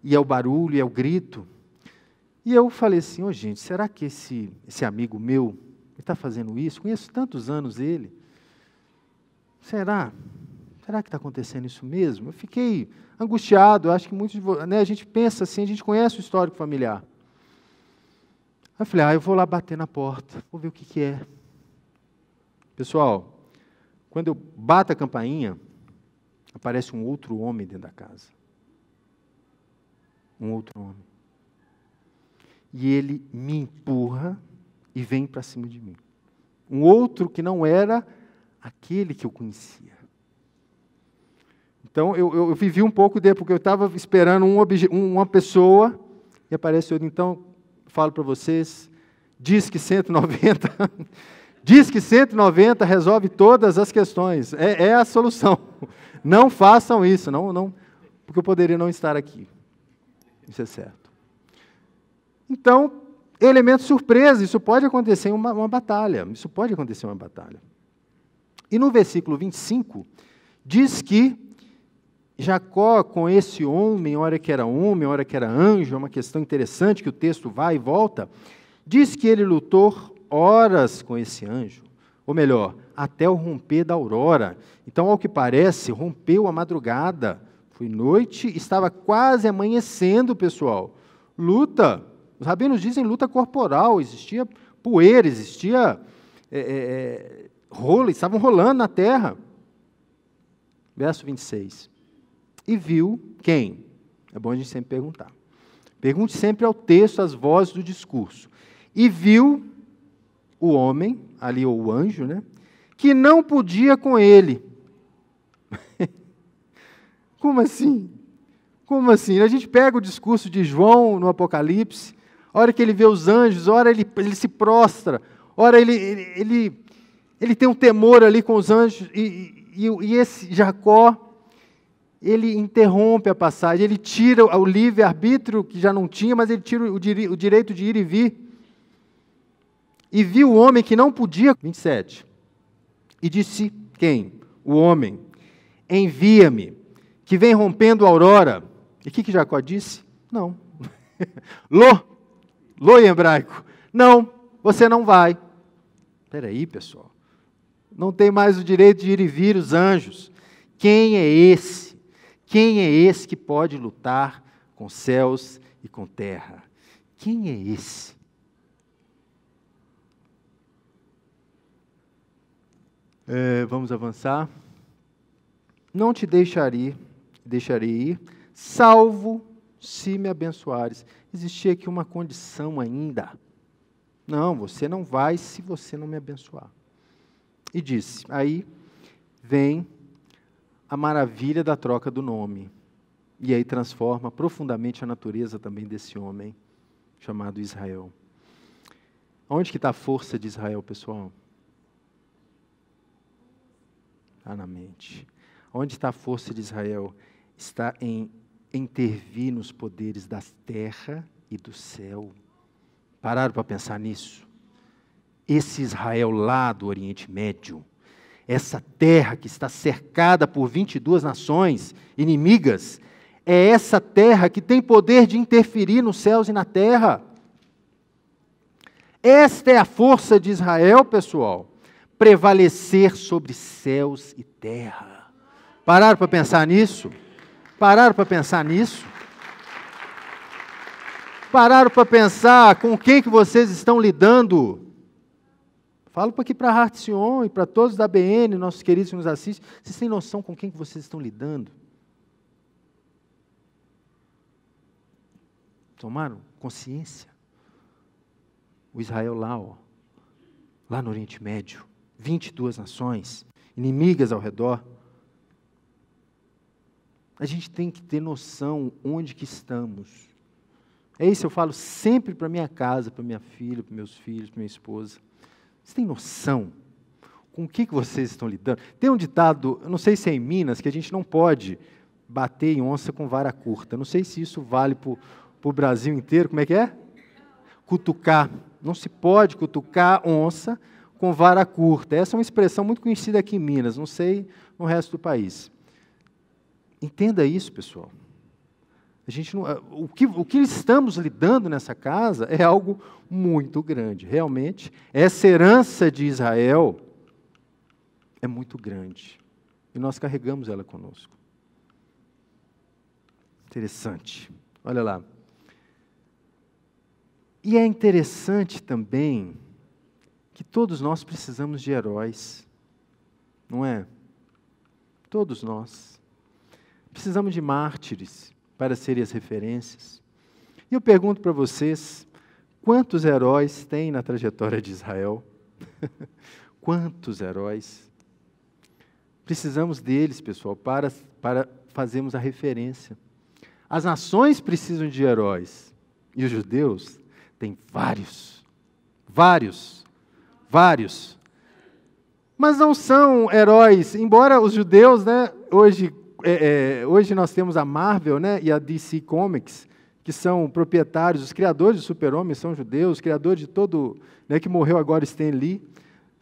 Speaker 1: e é o barulho, é o grito. E eu falei assim, gente, será que esse amigo meu está fazendo isso? Conheço tantos anos ele. Será que está acontecendo isso mesmo? Eu fiquei angustiado, acho que muitos a gente pensa assim, a gente conhece o histórico familiar. Aí eu falei, eu vou lá bater na porta, vou ver o que é. Pessoal, quando eu bato a campainha, aparece um outro homem dentro da casa. Um outro homem. E ele me empurra e vem para cima de mim. Um outro que não era aquele que eu conhecia. Então, eu vivi um pouco dele, porque eu estava esperando uma pessoa, e aparece outro. Então, falo para vocês, diz que 190... Diz que 190 resolve todas as questões. É a solução. Não façam isso, não, porque eu poderia não estar aqui. Isso é certo. Então, elemento surpresa, isso pode acontecer em uma batalha. Isso pode acontecer em uma batalha. E no versículo 25, diz que Jacó, com esse homem, hora que era anjo, é uma questão interessante que o texto vai e volta, diz que ele lutou horas com esse anjo, ou melhor, até o romper da aurora. Então, ao que parece, rompeu a madrugada, foi noite, estava quase amanhecendo, pessoal. Luta, os rabinos dizem luta corporal, existia poeira, existia rolo, estavam rolando na terra. Verso 26. E viu quem? É bom a gente sempre perguntar. Pergunte sempre ao texto as vozes do discurso. E viu o homem, ali ou o anjo, né, que não podia com ele. Como assim? Como assim? A gente pega o discurso de João no Apocalipse, a hora que ele vê os anjos, a hora ele se prostra, a hora ele Ele tem um temor ali com os anjos, e esse Jacó, ele interrompe a passagem, ele tira o livre-arbítrio, que já não tinha, mas ele tira o direito de ir e vir. E viu o homem que não podia, 27, e disse, quem? O homem, envia-me, que vem rompendo a aurora. E o que Jacó disse? Não. Lô em hebraico. Não, você não vai. Espera aí, pessoal. Não tem mais o direito de ir e vir os anjos. Quem é esse? Quem é esse que pode lutar com céus e com terra? Quem é esse? Vamos avançar. Não te deixarei ir, salvo se me abençoares. Existia aqui uma condição ainda. Não, você não vai se você não me abençoar. E disse, aí vem a maravilha da troca do nome. E aí transforma profundamente a natureza também desse homem, chamado Israel. Onde que está a força de Israel, pessoal? Está na mente. Onde está a força de Israel? Está em intervir nos poderes da terra e do céu. Pararam para pensar nisso? Esse Israel lá do Oriente Médio, essa terra que está cercada por 22 nações inimigas, é essa terra que tem poder de interferir nos céus e na terra. Esta é a força de Israel, pessoal. Prevalecer sobre céus e terra. Pararam para pensar nisso? Pararam para pensar nisso? Pararam para pensar com quem que vocês estão lidando? Falo aqui para a Heart Sion e para todos da ABN, nossos queridos que nos assistem. Vocês têm noção com quem que vocês estão lidando? Tomaram consciência? O Israel lá no Oriente Médio, 22 nações, inimigas ao redor. A gente tem que ter noção onde que estamos. É isso, eu falo sempre para minha casa, para minha filha, para meus filhos, para minha esposa. Vocês têm noção com o que vocês estão lidando? Tem um ditado, eu não sei se é em Minas, que a gente não pode bater em onça com vara curta. Não sei se isso vale para o Brasil inteiro. Como é que é? Cutucar. Não se pode cutucar onça com vara curta. Essa é uma expressão muito conhecida aqui em Minas, não sei no resto do país. Entenda isso, pessoal. A gente não, o que estamos lidando nessa casa é algo muito grande. Realmente, essa herança de Israel é muito grande. E nós carregamos ela conosco. Interessante. Olha lá. E é interessante também que todos nós precisamos de heróis. Não é? Todos nós. Precisamos de mártires para serem as referências. E eu pergunto para vocês, quantos heróis tem na trajetória de Israel? Quantos heróis? Precisamos deles, pessoal, para fazermos a referência. As nações precisam de heróis. E os judeus têm vários. Mas não são heróis, embora os judeus, né, hoje nós temos a Marvel, né, e a DC Comics, que são proprietários, os criadores do Super-Homem são judeus, os criadores de todo, né, que morreu agora Stan Lee,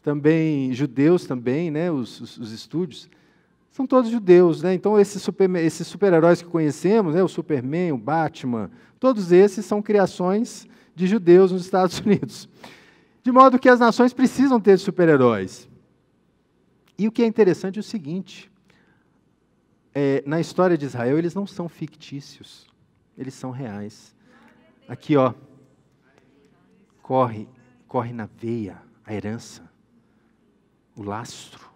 Speaker 1: também judeus também, né, os estúdios, são todos judeus, né? Então esses super-heróis que conhecemos, né, o Superman, o Batman, todos esses são criações de judeus nos Estados Unidos. De modo que as nações precisam ter super-heróis. E o que é interessante é o seguinte, na história de Israel, eles não são fictícios, eles são reais. Aqui, ó, corre na veia a herança, o lastro.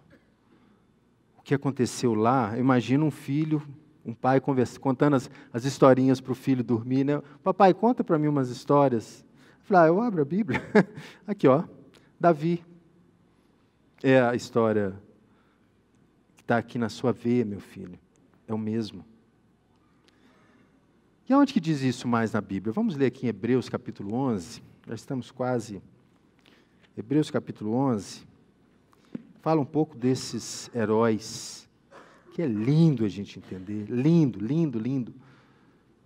Speaker 1: O que aconteceu lá, imagina um filho, um pai contando as historinhas para o filho dormir, né? Papai, conta para mim umas histórias. Eu falei, eu abro a Bíblia. Aqui, ó, Davi. É a história que está aqui na sua veia, meu filho. É o mesmo. E aonde que diz isso mais na Bíblia? Vamos ler aqui em Hebreus capítulo 11. Já estamos quase. Hebreus capítulo 11. fala um pouco desses heróis, que é lindo a gente entender, lindo, lindo, lindo.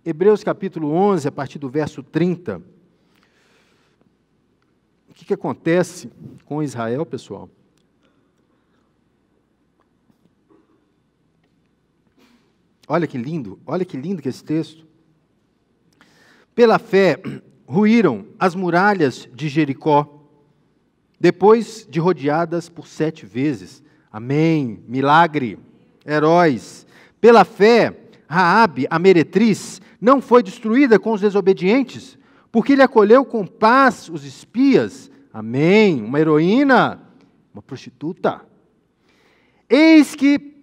Speaker 1: Hebreus capítulo 11, a partir do verso 30. O que acontece com Israel, pessoal? Olha que lindo que é esse texto. Pela fé, ruíram as muralhas de Jericó, depois de rodeadas por 7 vezes. Amém. Milagre. Heróis. Pela fé, Raabe, a meretriz, não foi destruída com os desobedientes, porque ele acolheu com paz os espias. Amém. Uma heroína, uma prostituta. Eis que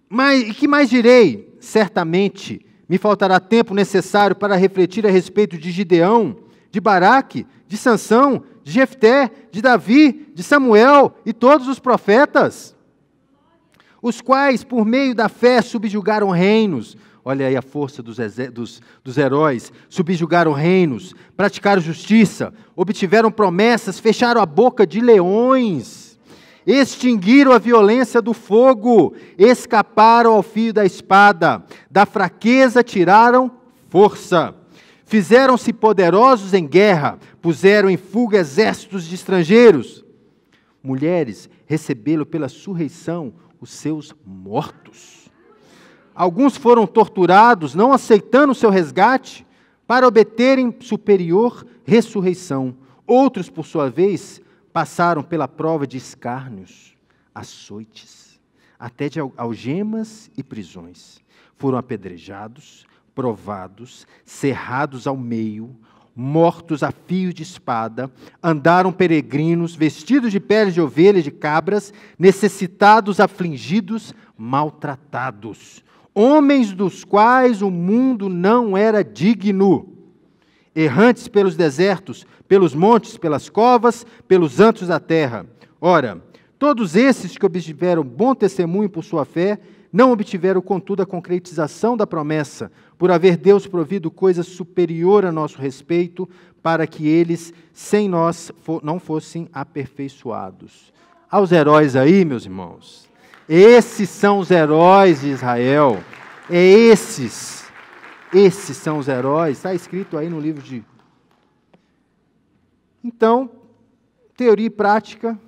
Speaker 1: mais direi? Certamente me faltará tempo necessário para refletir a respeito de Gideão, de Baraque, de Sansão, de Jefté, de Davi, de Samuel e todos os profetas, os quais, por meio da fé, subjugaram reinos. Olha aí a força dos heróis. Subjugaram reinos, praticaram justiça, obtiveram promessas, fecharam a boca de leões, extinguiram a violência do fogo, escaparam ao fio da espada, da fraqueza tiraram força, fizeram-se poderosos em guerra, puseram em fuga exércitos de estrangeiros. Mulheres receberam pela surreição os seus mortos. Alguns foram torturados, não aceitando o seu resgate, para obterem superior ressurreição. Outros, por sua vez, passaram pela prova de escárnios, açoites, até de algemas e prisões. Foram apedrejados, provados, cerrados ao meio, mortos a fio de espada, andaram peregrinos, vestidos de peles de ovelhas e de cabras, necessitados, afligidos, maltratados, homens dos quais o mundo não era digno, errantes pelos desertos, pelos montes, pelas covas, pelos antros da terra. Ora, todos esses que obtiveram bom testemunho por sua fé, não obtiveram, contudo, a concretização da promessa, por haver Deus provido coisa superior a nosso respeito, para que eles, sem nós, não fossem aperfeiçoados. Aos heróis aí, meus irmãos, esses são os heróis de Israel, esses são os heróis, está escrito aí no livro de... Então, teoria e prática,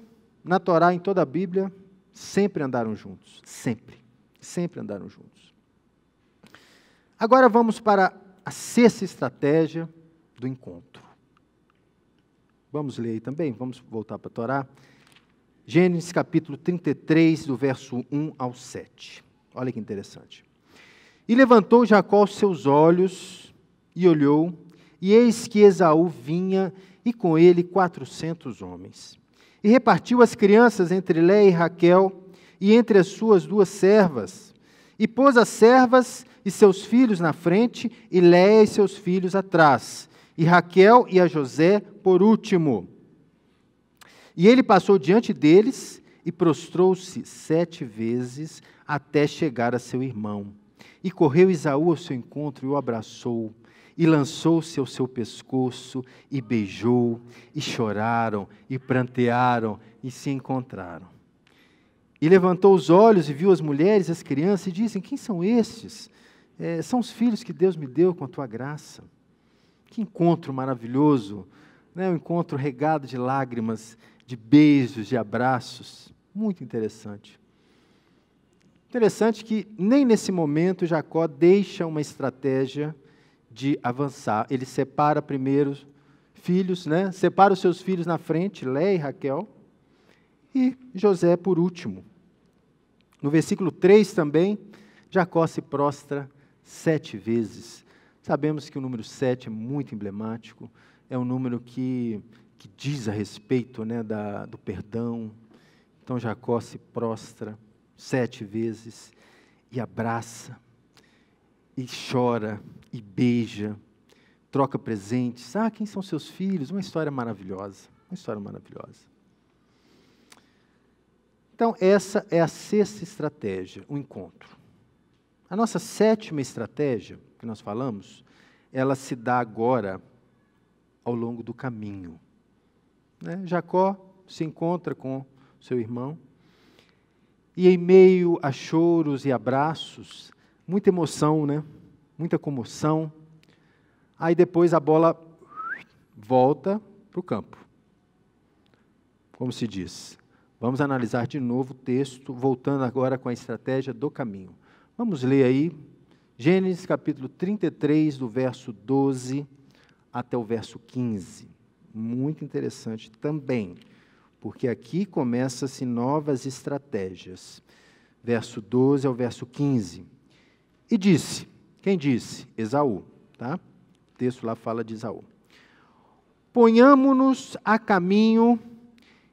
Speaker 1: na Torá, em toda a Bíblia, sempre andaram juntos, sempre andaram juntos. Agora vamos para a 6ª estratégia do encontro. Vamos ler aí também, vamos voltar para a Torá. Gênesis capítulo 33, do verso 1 ao 7. Olha que interessante. E levantou Jacó os seus olhos e olhou, e eis que Esaú vinha, e com ele 400 homens. E repartiu as crianças entre Léia e Raquel, e entre as suas 2 servas, e pôs as servas e seus filhos na frente, e Léia e seus filhos atrás, e Raquel e a José por último. E ele passou diante deles, e prostrou-se 7 vezes, até chegar a seu irmão. E correu Esaú ao seu encontro, e o abraçou, e lançou-se ao seu pescoço, e beijou, e choraram, e prantearam, e se encontraram. E levantou os olhos, e viu as mulheres e as crianças, e dizem: quem são estes? São os filhos que Deus me deu com a tua graça. Que encontro maravilhoso, né? Um encontro regado de lágrimas, de beijos, de abraços. Muito interessante. Interessante que nem nesse momento Jacó deixa uma estratégia de avançar. Ele separa primeiro filhos, né? Separa os seus filhos na frente, Léia e Raquel, e José por último. No versículo 3 também, Jacó se prostra 7 vezes. Sabemos que o número 7 é muito emblemático, é um número que diz a respeito, né, do perdão. Então Jacó se prostra 7 vezes e abraça, e chora, e beija, troca presentes. Ah, quem são seus filhos? Uma história maravilhosa, uma história maravilhosa. Então, essa é a 6ª estratégia, o encontro. A nossa 7ª estratégia, que nós falamos, ela se dá agora ao longo do caminho. Né? Jacó se encontra com seu irmão, E em meio a choros e abraços, muita emoção, né? Muita comoção. Aí depois a bola volta para o campo. Como se diz. Vamos analisar de novo o texto, voltando agora com a estratégia do caminho. Vamos ler aí, Gênesis capítulo 33, do verso 12 até o verso 15. Muito interessante também, porque aqui começam-se novas estratégias. Verso 12 ao verso 15. E disse, quem disse? Esaú, tá? O texto lá fala de Esaú. Ponhamo-nos a caminho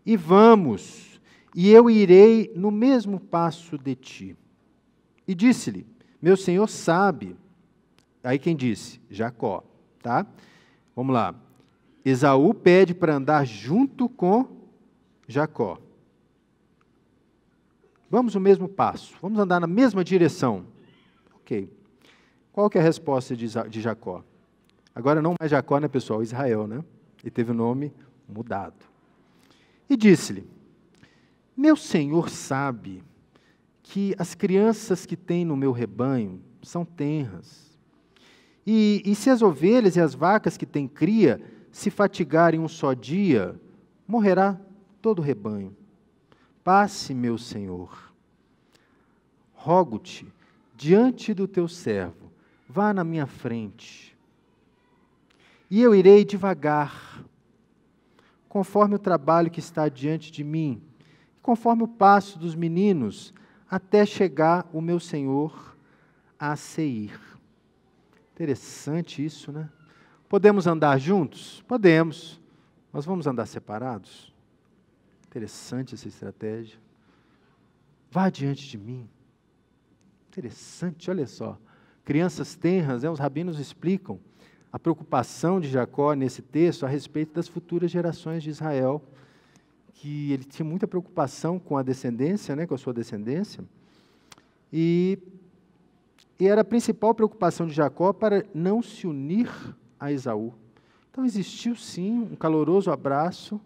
Speaker 1: e vamos, e eu irei no mesmo passo de ti. E disse-lhe, meu senhor sabe. Aí quem disse? Jacó, tá? Vamos lá. Esaú pede para andar junto com Jacó. Vamos no mesmo passo, vamos andar na mesma direção. Ok. Qual que é a resposta de Jacó? Agora não mais Jacó, né, pessoal? Israel, né? Ele teve o nome mudado. E disse-lhe, meu senhor sabe que as crianças que tem no meu rebanho são tenras. E se as ovelhas e as vacas que têm cria se fatigarem um só dia, morrerá todo o rebanho. Passe, meu senhor. Rogo-te, diante do teu servo, vá na minha frente. E eu irei devagar, conforme o trabalho que está diante de mim, conforme o passo dos meninos, até chegar o meu senhor a Seir. Interessante isso, né? Podemos andar juntos? Podemos. Nós vamos andar separados? Interessante essa estratégia. Vá diante de mim. Interessante, olha só. Crianças tenras, os rabinos explicam a preocupação de Jacó nesse texto a respeito das futuras gerações de Israel, que ele tinha muita preocupação com a descendência, né, com a sua descendência, e era a principal preocupação de Jacó para não se unir a Esaú. Então existiu sim um caloroso abraço,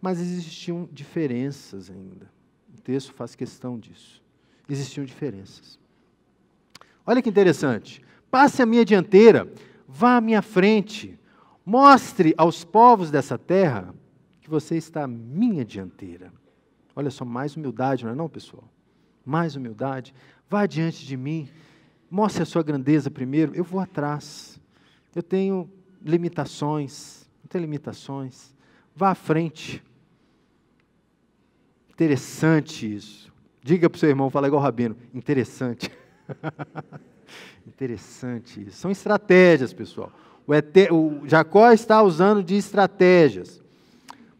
Speaker 1: mas existiam diferenças ainda. O texto faz questão disso. Existiam diferenças. Olha que interessante. Passe à minha dianteira, vá à minha frente, mostre aos povos dessa terra que você está à minha dianteira. Olha só, mais humildade, não é não, pessoal? Mais humildade. Vá diante de mim, mostre a sua grandeza primeiro, eu vou atrás. Eu tenho limitações, não tenho limitações. Vá à frente. Interessante isso. Diga para o seu irmão, fala igual o Rabino, interessante. Interessante isso. São estratégias, pessoal. O Jacó está usando de estratégias.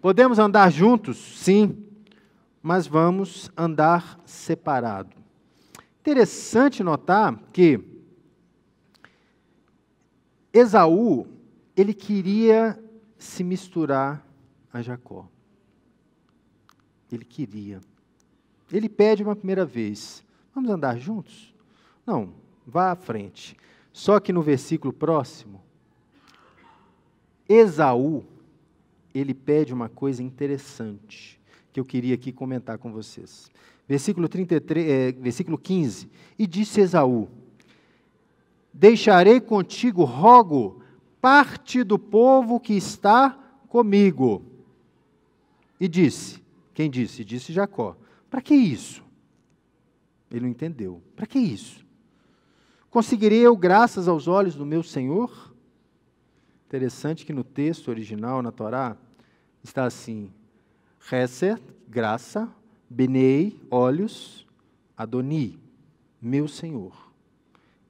Speaker 1: Podemos andar juntos? Sim, mas vamos andar separado. Interessante notar que Esaú, ele queria se misturar a Jacó. Ele queria. Ele pede uma primeira vez, vamos andar juntos? Não, vá à frente. Só que no versículo próximo, Esaú, ele pede uma coisa interessante, que eu queria aqui comentar com vocês. Versículo 15, e disse Esaú, deixarei contigo, rogo, parte do povo que está comigo. E disse, quem disse? Disse Jacó, para que isso? Ele não entendeu, para que isso? Conseguirei eu graças aos olhos do meu Senhor? Interessante que no texto original, na Torá, está assim, Hesed, graça, Benei, olhos, Adoni, meu Senhor.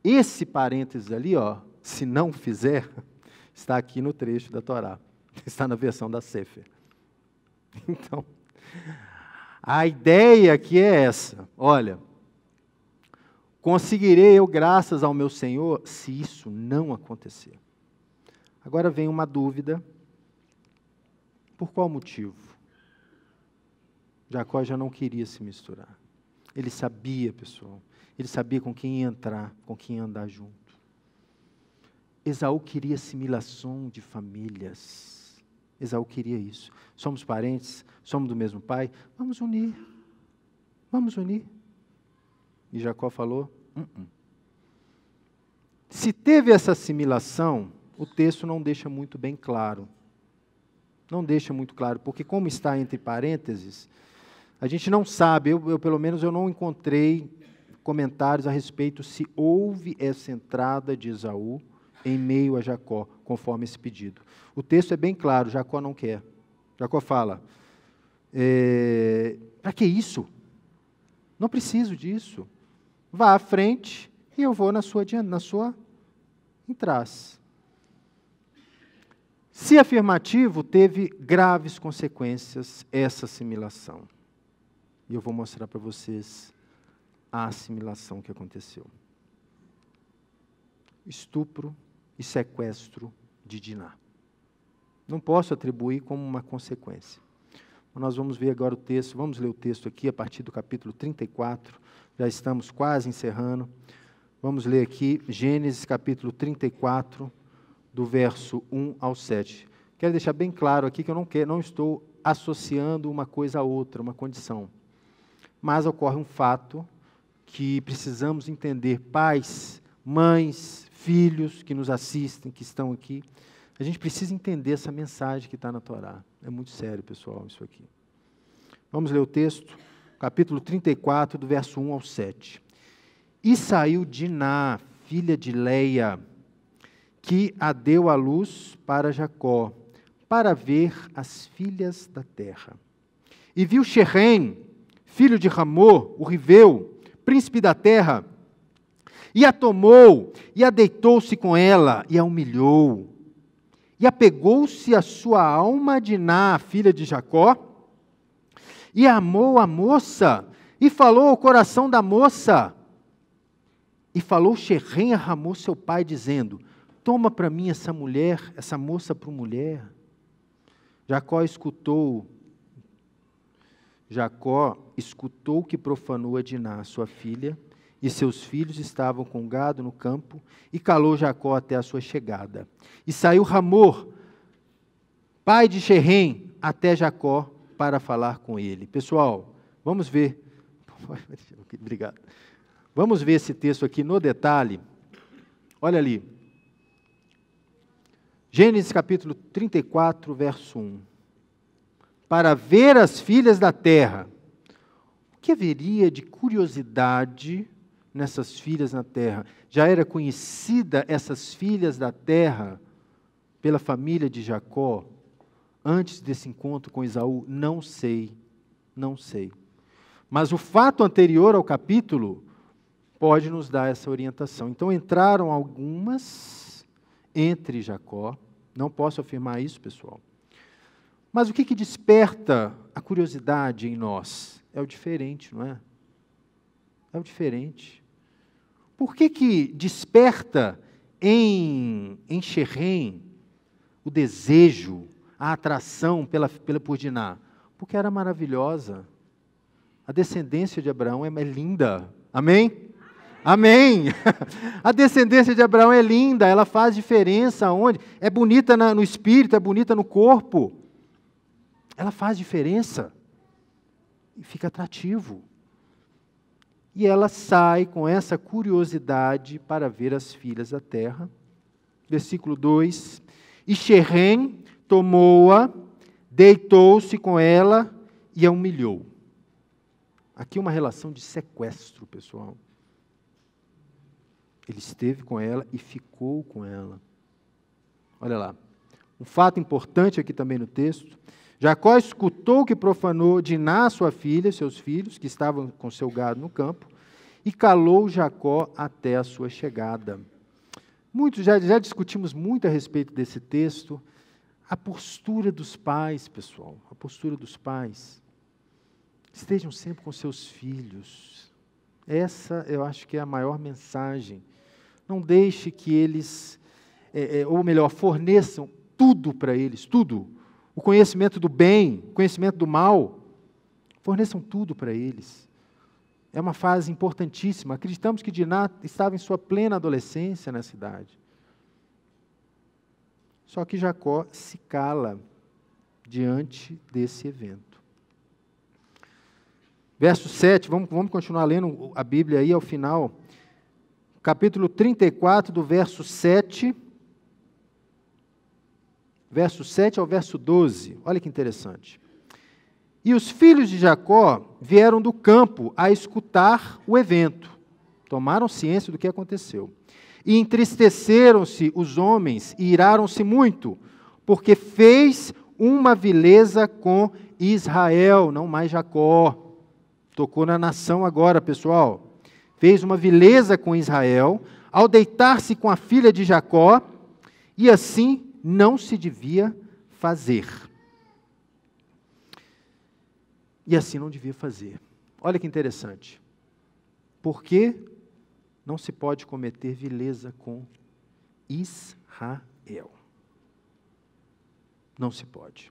Speaker 1: Esse parênteses ali, ó, se não fizer, está aqui no trecho da Torá, está na versão da Sefer. Então, a ideia aqui é essa, olha, conseguirei eu graças ao meu Senhor se isso não acontecer. Agora vem uma dúvida, por qual motivo? Jacó já não queria se misturar. Ele sabia, pessoal, ele sabia com quem ia entrar, com quem ia andar junto. Esaú queria assimilação de famílias. Esaú queria isso. Somos parentes, somos do mesmo pai, vamos unir. Vamos unir. E Jacó falou, Se teve essa assimilação, o texto não deixa muito bem claro. Não deixa muito claro, porque como está entre parênteses, a gente não sabe, pelo menos eu não encontrei comentários a respeito se houve essa entrada de Esaú em meio a Jacó, conforme esse pedido. O texto é bem claro, Jacó não quer. Jacó fala, para que isso? Não preciso disso. Vá à frente e eu vou na sua entrás. Se afirmativo, teve graves consequências essa assimilação. E eu vou mostrar para vocês a assimilação que aconteceu. Estupro e sequestro de Diná. Não posso atribuir como uma consequência. Nós vamos ver agora o texto, vamos ler o texto aqui a partir do capítulo 34, já estamos quase encerrando. Vamos ler aqui Gênesis capítulo 34, do verso 1 ao 7. Quero deixar bem claro aqui que eu não estou associando uma coisa a outra, uma condição. Mas ocorre um fato que precisamos entender, pais, mães, filhos que nos assistem, que estão aqui. A gente precisa entender essa mensagem que está na Torá. É muito sério, pessoal, isso aqui. Vamos ler o texto, capítulo 34, do verso 1 ao 7. E saiu Diná, filha de Leia, que a deu à luz para Jacó, para ver as filhas da terra. E viu Xerém, filho de Ramô, o Riveu, príncipe da terra, e a tomou, e a deitou-se com ela, e a humilhou. E apegou-se a sua alma a Diná, filha de Jacó, e amou a moça, e falou ao coração da moça. E falou Xerém a Ramô, seu pai, dizendo, toma para mim essa mulher, essa moça por mulher. Jacó escutou que profanou a Diná, sua filha, e seus filhos estavam com gado no campo, e calou Jacó até a sua chegada. E saiu Ramô, pai de Xerém, até Jacó, para falar com ele. Pessoal, vamos ver. Obrigado. Vamos ver esse texto aqui no detalhe. Olha ali. Gênesis capítulo 34, verso 1. Para ver as filhas da terra. O que haveria de curiosidade nessas filhas na terra? Já era conhecida essas filhas da terra pela família de Jacó antes desse encontro com Esaú? Não sei. Mas o fato anterior ao capítulo pode nos dar essa orientação. Então entraram algumas entre Jacó. Não posso afirmar isso, pessoal. Mas o que desperta a curiosidade em nós? É o diferente, não é? É o diferente. Por que desperta em Xerém o desejo, a atração por Diná? Porque era maravilhosa. A descendência de Abraão é linda. Amém? Amém! A descendência de Abraão é linda, ela faz diferença onde? É bonita no espírito, é bonita no corpo. Ela faz diferença. E fica atrativo. E ela sai com essa curiosidade para ver as filhas da terra. Versículo 2. E Xerém tomou-a, deitou-se com ela e a humilhou. Aqui uma relação de sequestro, pessoal. Ele esteve com ela e ficou com ela. Olha lá. Um fato importante aqui também no texto. Jacó escutou que profanou Diná, sua filha, seus filhos, que estavam com seu gado no campo, e calou Jacó até a sua chegada. Já discutimos muito a respeito desse texto. A postura dos pais, pessoal, a postura dos pais. Estejam sempre com seus filhos. Essa, eu acho que é a maior mensagem. Não deixe que eles, ou melhor, forneçam tudo para eles, tudo. O conhecimento do bem, o conhecimento do mal. Forneçam tudo para eles. É uma fase importantíssima. Acreditamos que Diná estava em sua plena adolescência nessa idade. Só que Jacó se cala diante desse evento. Verso 7, vamos continuar lendo a Bíblia aí ao final. Capítulo 34, do verso 7. Verso 7 ao verso 12. Olha que interessante. E os filhos de Jacó vieram do campo a escutar o evento. Tomaram ciência do que aconteceu. E entristeceram-se os homens e iraram-se muito, porque fez uma vileza com Israel, não mais Jacó. Tocou na nação agora, pessoal. Fez uma vileza com Israel, ao deitar-se com a filha de Jacó, e assim não se devia fazer. E assim não devia fazer. Olha que interessante. Por que não se pode cometer vileza com Israel? Não se pode.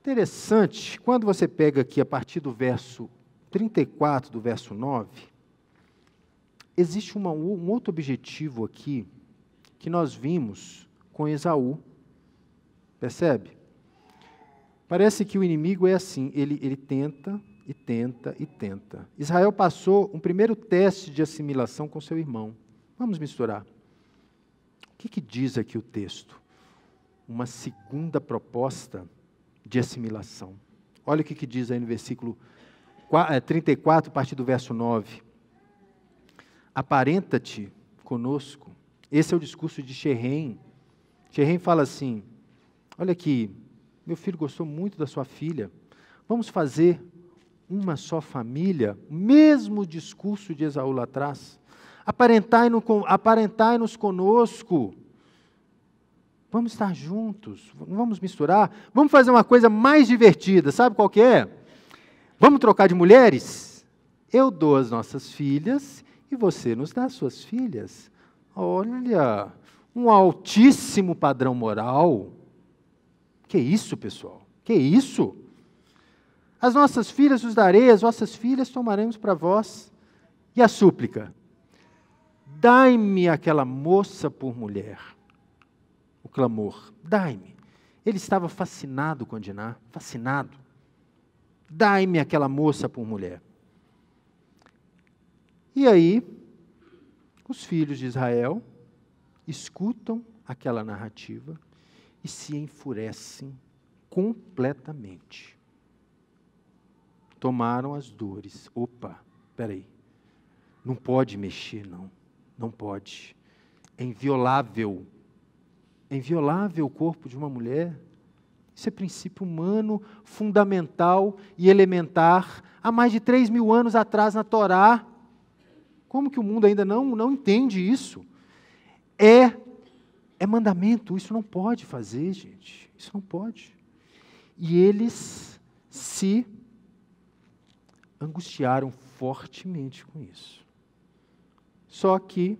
Speaker 1: Interessante, quando você pega aqui a partir do verso 34, do verso 9, existe um outro objetivo aqui que nós vimos com Esaú. Percebe? Parece que o inimigo é assim, ele tenta e tenta e tenta. Israel passou um primeiro teste de assimilação com seu irmão. Vamos misturar. O que diz aqui o texto? Uma segunda proposta de assimilação. Olha o que diz aí no versículo 34, a partir do verso 9. Aparenta-te conosco. Esse é o discurso de Sherem. Sherem fala assim, olha aqui, meu filho gostou muito da sua filha, vamos fazer uma só família, mesmo discurso de Esaú lá atrás. Aparentai-nos conosco. Vamos estar juntos, vamos misturar, vamos fazer uma coisa mais divertida, sabe qual que é? Vamos trocar de mulheres? Eu dou as nossas filhas e você nos dá as suas filhas. Olha, um altíssimo padrão moral. Que isso, pessoal? Que isso? As nossas filhas os darei, as vossas filhas tomaremos para vós. E a súplica? Dai-me aquela moça por mulher. O clamor, dai-me. Ele estava fascinado com Diná, fascinado. Dai-me aquela moça por mulher. E aí, os filhos de Israel escutam aquela narrativa e se enfurecem completamente. Tomaram as dores. Opa, peraí, não pode mexer, não pode. É inviolável. É inviolável o corpo de uma mulher. Isso é princípio humano, fundamental e elementar. Há mais de 3.000 anos atrás na Torá. Como que o mundo ainda não entende isso? É mandamento, isso não pode fazer, gente. Isso não pode. E eles se angustiaram fortemente com isso. Só que,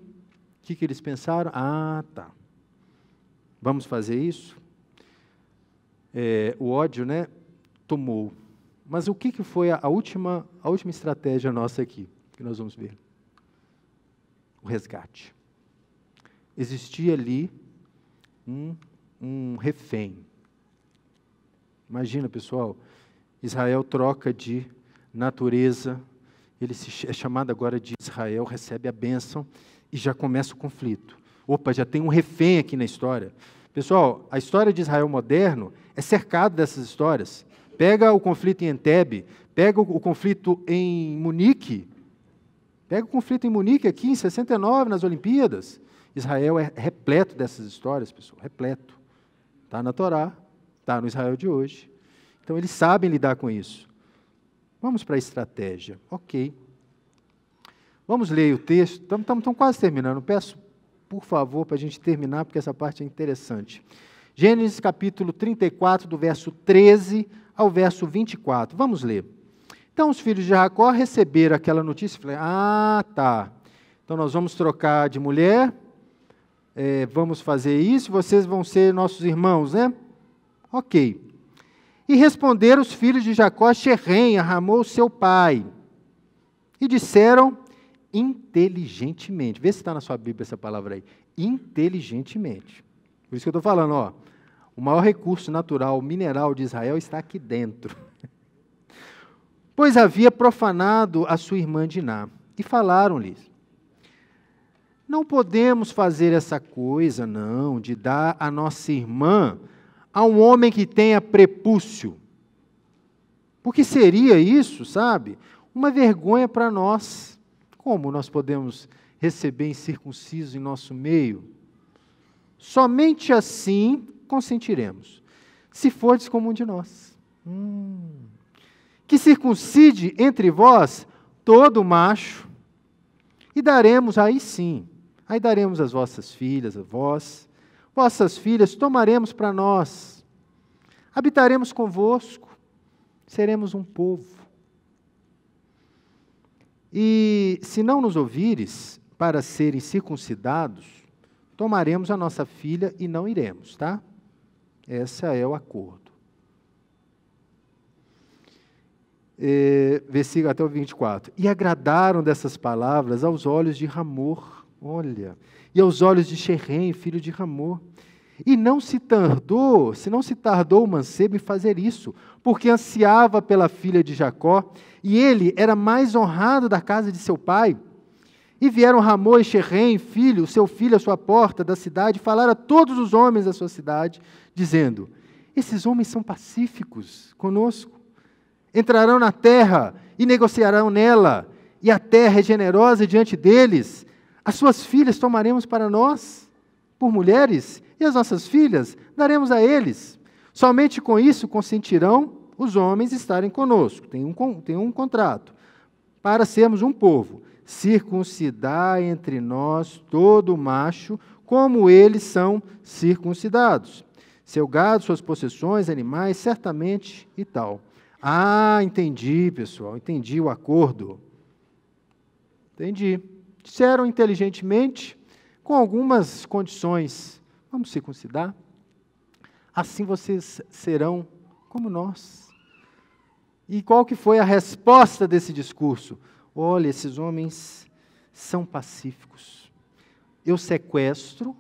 Speaker 1: o que eles pensaram? Ah, tá. Vamos fazer isso? O ódio, tomou. Mas o que foi a última estratégia nossa aqui, que nós vamos ver? O resgate. Existia ali um refém. Imagina, pessoal, Israel troca de natureza, ele é chamado agora de Israel, recebe a bênção e já começa o conflito. Opa, já tem um refém aqui na história. Pessoal, a história de Israel moderno é cercada dessas histórias. Pega o conflito em Entebbe, pega o conflito em Munique, pega o conflito em Munique aqui em 69, nas Olimpíadas. Israel é repleto dessas histórias, pessoal, repleto. Está na Torá, está no Israel de hoje. Então, eles sabem lidar com isso. Vamos para a estratégia. Ok. Vamos ler o texto. Estamos quase terminando. Peço, por favor, para a gente terminar, porque essa parte é interessante. Gênesis capítulo 34, do verso 13 ao verso 24. Vamos ler. Então, os filhos de Jacó receberam aquela notícia e falaram, ah, tá. Então, nós vamos trocar de mulher, vamos fazer isso, vocês vão ser nossos irmãos, né? Ok. E responderam os filhos de Jacó a Sherem, a Ramô, seu pai, e disseram inteligentemente. Vê se está na sua Bíblia essa palavra aí. Inteligentemente. Por isso que eu estou falando, o maior recurso natural, mineral de Israel está aqui dentro. pois havia profanado a sua irmã Diná. E falaram-lhe: não podemos fazer essa coisa, não, de dar a nossa irmã a um homem que tenha prepúcio. Porque seria isso, sabe, uma vergonha para nós. Como nós podemos receber incircunciso em nosso meio? Somente assim consentiremos, se fordes como um de nós. Que circuncide entre vós todo macho, e daremos, aí sim, aí daremos as vossas filhas, a vós, vossas filhas tomaremos para nós, habitaremos convosco, seremos um povo. E se não nos ouvires para serem circuncidados, tomaremos a nossa filha e não iremos, tá? Esse é o acordo. Versículo até o 24. E agradaram dessas palavras aos olhos de Hamor, olha, e aos olhos de Xerém, filho de Hamor. E não se tardou o mancebo em fazer isso, porque ansiava pela filha de Jacó, e ele era mais honrado da casa de seu pai. E vieram Hamor e Xerém, seu filho, à sua porta da cidade, e falaram a todos os homens da sua cidade, dizendo: esses homens são pacíficos conosco. Entrarão na terra e negociarão nela, e a terra é generosa diante deles. As suas filhas tomaremos para nós, por mulheres, e as nossas filhas daremos a eles. Somente com isso consentirão os homens estarem conosco. Tem um contrato, para sermos um povo. Circuncidar entre nós todo macho, como eles são circuncidados. Seu gado, suas possessões, animais, certamente e tal. Ah, entendi, pessoal, entendi o acordo. Entendi. Disseram inteligentemente, com algumas condições. Vamos circuncidar? Assim vocês serão como nós. E qual que foi a resposta desse discurso? Olha, esses homens são pacíficos. Eu sequestro,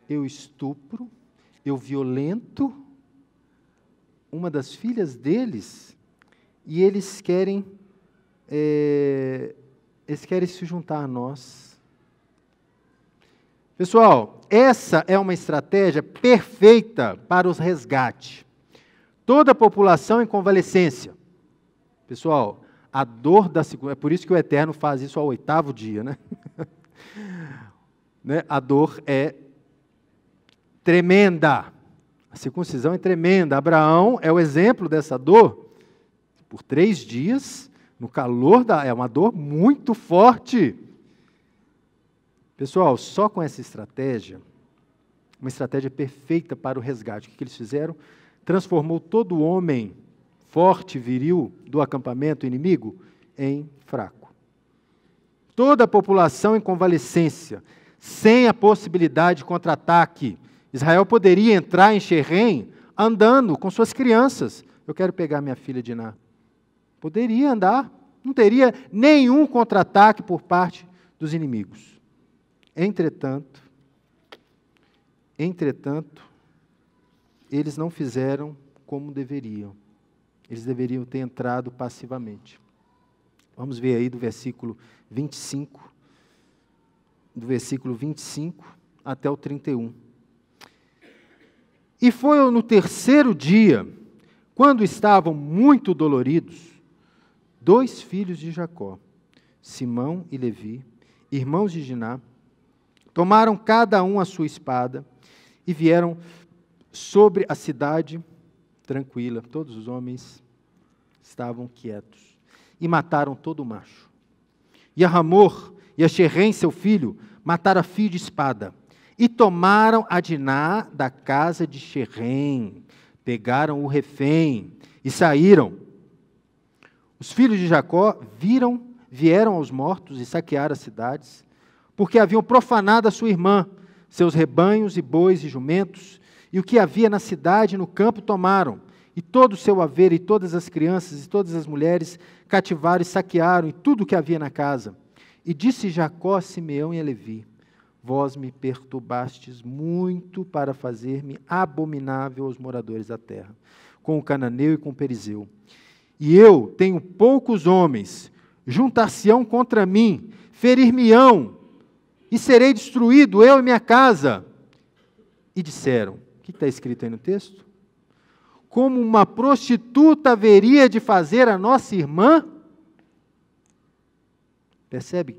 Speaker 1: eu estupro, eu violento uma das filhas deles, e eles querem se juntar a nós. Pessoal, essa é uma estratégia perfeita para os resgates. Toda a população em convalescência. Pessoal, a dor da segunda... É por isso que o Eterno faz isso ao 8º dia, né? A dor é tremenda. A circuncisão é tremenda. Abraão é o exemplo dessa dor. Por 3 dias, no calor é uma dor muito forte. Pessoal, só com essa estratégia, uma estratégia perfeita para o resgate. O que eles fizeram? Transformou todo homem forte, viril, do acampamento inimigo, em fraco. Toda a população em convalescência, sem a possibilidade de contra-ataque. Israel poderia entrar em Xerém andando com suas crianças. Eu quero pegar minha filha Diná. Poderia andar, não teria nenhum contra-ataque por parte dos inimigos. Entretanto, eles não fizeram como deveriam. Eles deveriam ter entrado passivamente. Vamos ver aí do versículo 25, até o 31. E foi no 3º dia, quando estavam muito doloridos, 2 filhos de Jacó, Simão e Levi, irmãos de Diná, tomaram cada um a sua espada e vieram sobre a cidade tranquila. Todos os homens estavam quietos e mataram todo o macho. E a Hamor e a Xerém, seu filho, mataram a fio de espada e tomaram a Diná da casa de Xerém, pegaram o refém e saíram. Os filhos de Jacó vieram aos mortos e saquearam as cidades, porque haviam profanado a sua irmã, seus rebanhos e bois e jumentos, e o que havia na cidade e no campo tomaram, e todo o seu haver, e todas as crianças, e todas as mulheres, cativaram e saquearam, e tudo o que havia na casa. E disse Jacó a Simeão e a Levi: vós me perturbastes muito para fazer-me abominável aos moradores da terra, com o cananeu e com o perizeu. e eu tenho poucos homens, juntar-se-ão contra mim, ferir-me-ão, e serei destruído, eu e minha casa. E disseram, o que está escrito aí no texto? Como uma prostituta haveria de fazer a nossa irmã? Percebe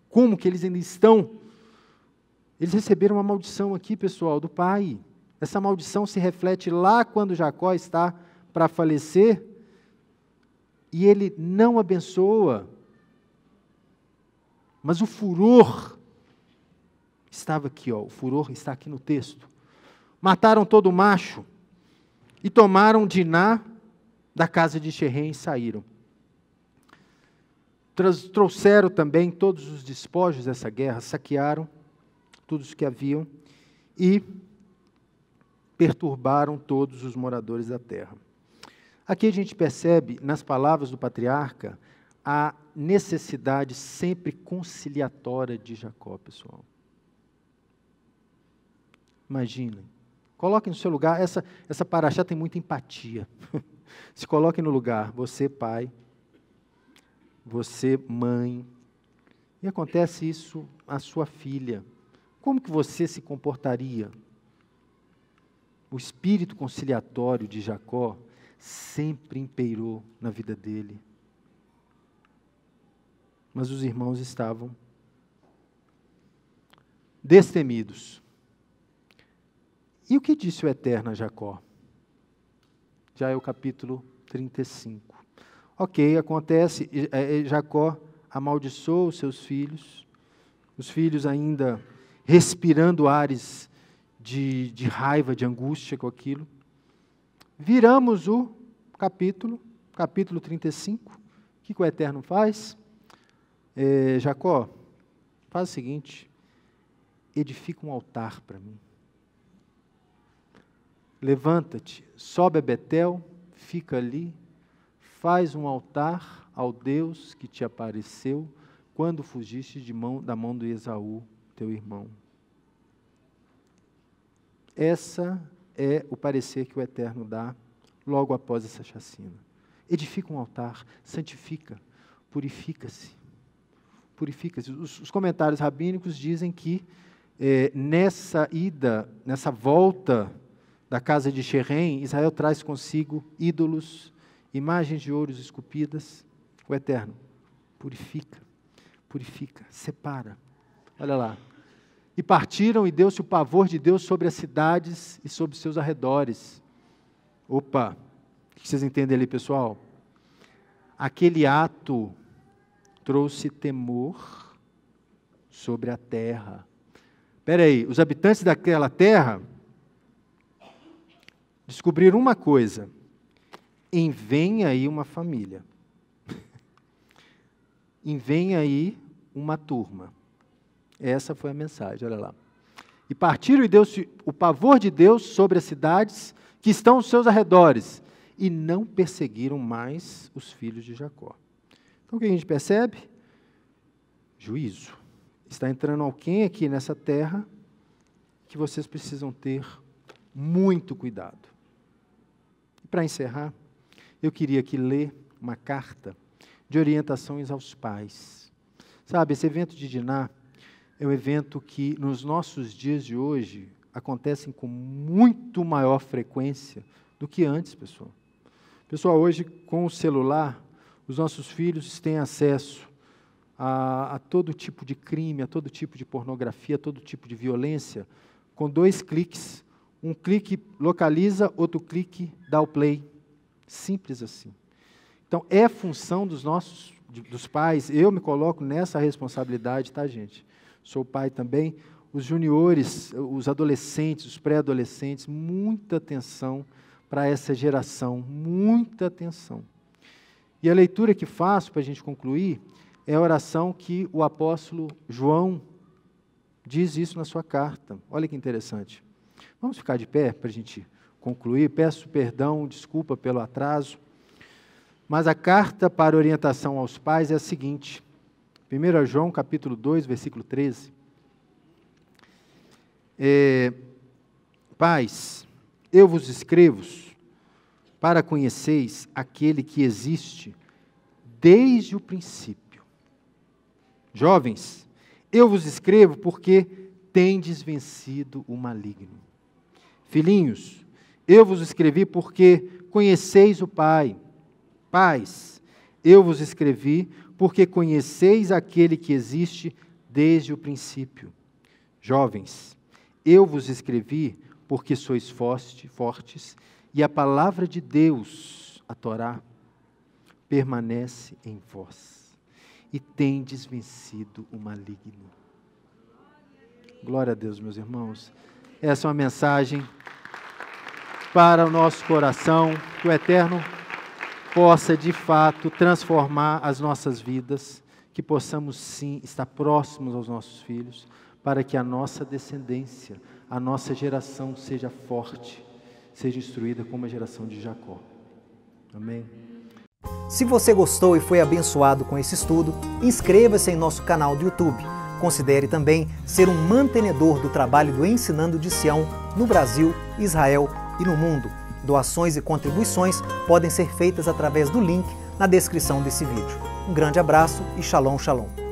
Speaker 1: como que eles ainda estão? Eles receberam uma maldição aqui, pessoal, do pai. Essa maldição se reflete lá quando Jacó está para falecer, e ele não abençoa. Mas o furor estava aqui, ó, o furor está aqui no texto. Mataram todo macho e tomaram Diná da casa de Xerém e saíram. Trouxeram também todos os despojos dessa guerra, saquearam todos os que haviam e perturbaram todos os moradores da terra. Aqui a gente percebe, nas palavras do patriarca, a necessidade sempre conciliatória de Jacó, pessoal. Imaginem, coloquem no seu lugar, essa paraxá tem muita empatia. Se coloquem no lugar, você pai, você mãe, e acontece isso à sua filha. Como que você se comportaria? O espírito conciliatório de Jacó sempre imperou na vida dele. Mas os irmãos estavam destemidos. E o que disse o Eterno a Jacó? Já é o capítulo 35. Ok, acontece, Jacó amaldiçoou os seus filhos, os filhos ainda respirando ares de raiva, de angústia com aquilo. Viramos o capítulo 35. O que o Eterno faz? Jacó, faz o seguinte, edifica um altar para mim. Levanta-te, sobe a Betel, fica ali, faz um altar ao Deus que te apareceu quando fugiste da mão de Esaú, teu irmão. Essa é o parecer que o Eterno dá logo após essa chacina. Edifica um altar, santifica, purifica-se. Purifica-se. Os comentários rabínicos dizem que nessa volta da casa de Xerém, Israel traz consigo ídolos, imagens de ouro esculpidas. O Eterno purifica, separa. Olha lá. E partiram e deu-se o pavor de Deus sobre as cidades e sobre seus arredores. Opa, o que vocês entendem ali, pessoal? Aquele ato trouxe temor sobre a terra. Espera aí, os habitantes daquela terra descobriram uma coisa: vem aí uma família, vem aí uma turma. Essa foi a mensagem, olha lá. E partiram e deu-se o pavor de Deus sobre as cidades que estão aos seus arredores, e não perseguiram mais os filhos de Jacó. Então o que a gente percebe? Juízo. Está entrando alguém aqui nessa terra que vocês precisam ter muito cuidado. E para encerrar, eu queria aqui ler uma carta de orientações aos pais. Sabe, esse evento de Diná é um evento que, nos nossos dias de hoje, acontecem com muito maior frequência do que antes, pessoal. Pessoal, hoje, com o celular, os nossos filhos têm acesso a todo tipo de crime, a todo tipo de pornografia, a todo tipo de violência, com 2 cliques. Um clique localiza, outro clique dá o play. Simples assim. Então, é função dos pais, eu me coloco nessa responsabilidade, tá, gente? Sou pai também, os juniores, os adolescentes, os pré-adolescentes, muita atenção para essa geração, muita atenção. E a leitura que faço, para a gente concluir, é a oração que o apóstolo João diz isso na sua carta. Olha que interessante. Vamos ficar de pé para a gente concluir. Peço perdão, desculpa pelo atraso. Mas a carta para orientação aos pais é a seguinte. 1 João, capítulo 2, versículo 13. Pais, eu vos escrevo para conheceis aquele que existe desde o princípio. Jovens, eu vos escrevo porque tendes vencido o maligno. Filhinhos, eu vos escrevi porque conheceis o Pai. Pais, eu vos escrevi porque conheceis aquele que existe desde o princípio. Jovens, eu vos escrevi porque sois fortes, e a palavra de Deus, a Torá, permanece em vós, e tendes vencido o maligno. Glória a Deus, meus irmãos. Essa é uma mensagem para o nosso coração, que o Eterno possa, de fato, transformar as nossas vidas, que possamos, sim, estar próximos aos nossos filhos, para que a nossa descendência, a nossa geração seja forte, seja instruída como a geração de Jacó. Amém?
Speaker 2: Se você gostou e foi abençoado com esse estudo, inscreva-se em nosso canal do YouTube. Considere também ser um mantenedor do trabalho do Ensinando de Sião no Brasil, Israel e no mundo. Doações e contribuições podem ser feitas através do link na descrição desse vídeo. Um grande abraço e shalom, shalom.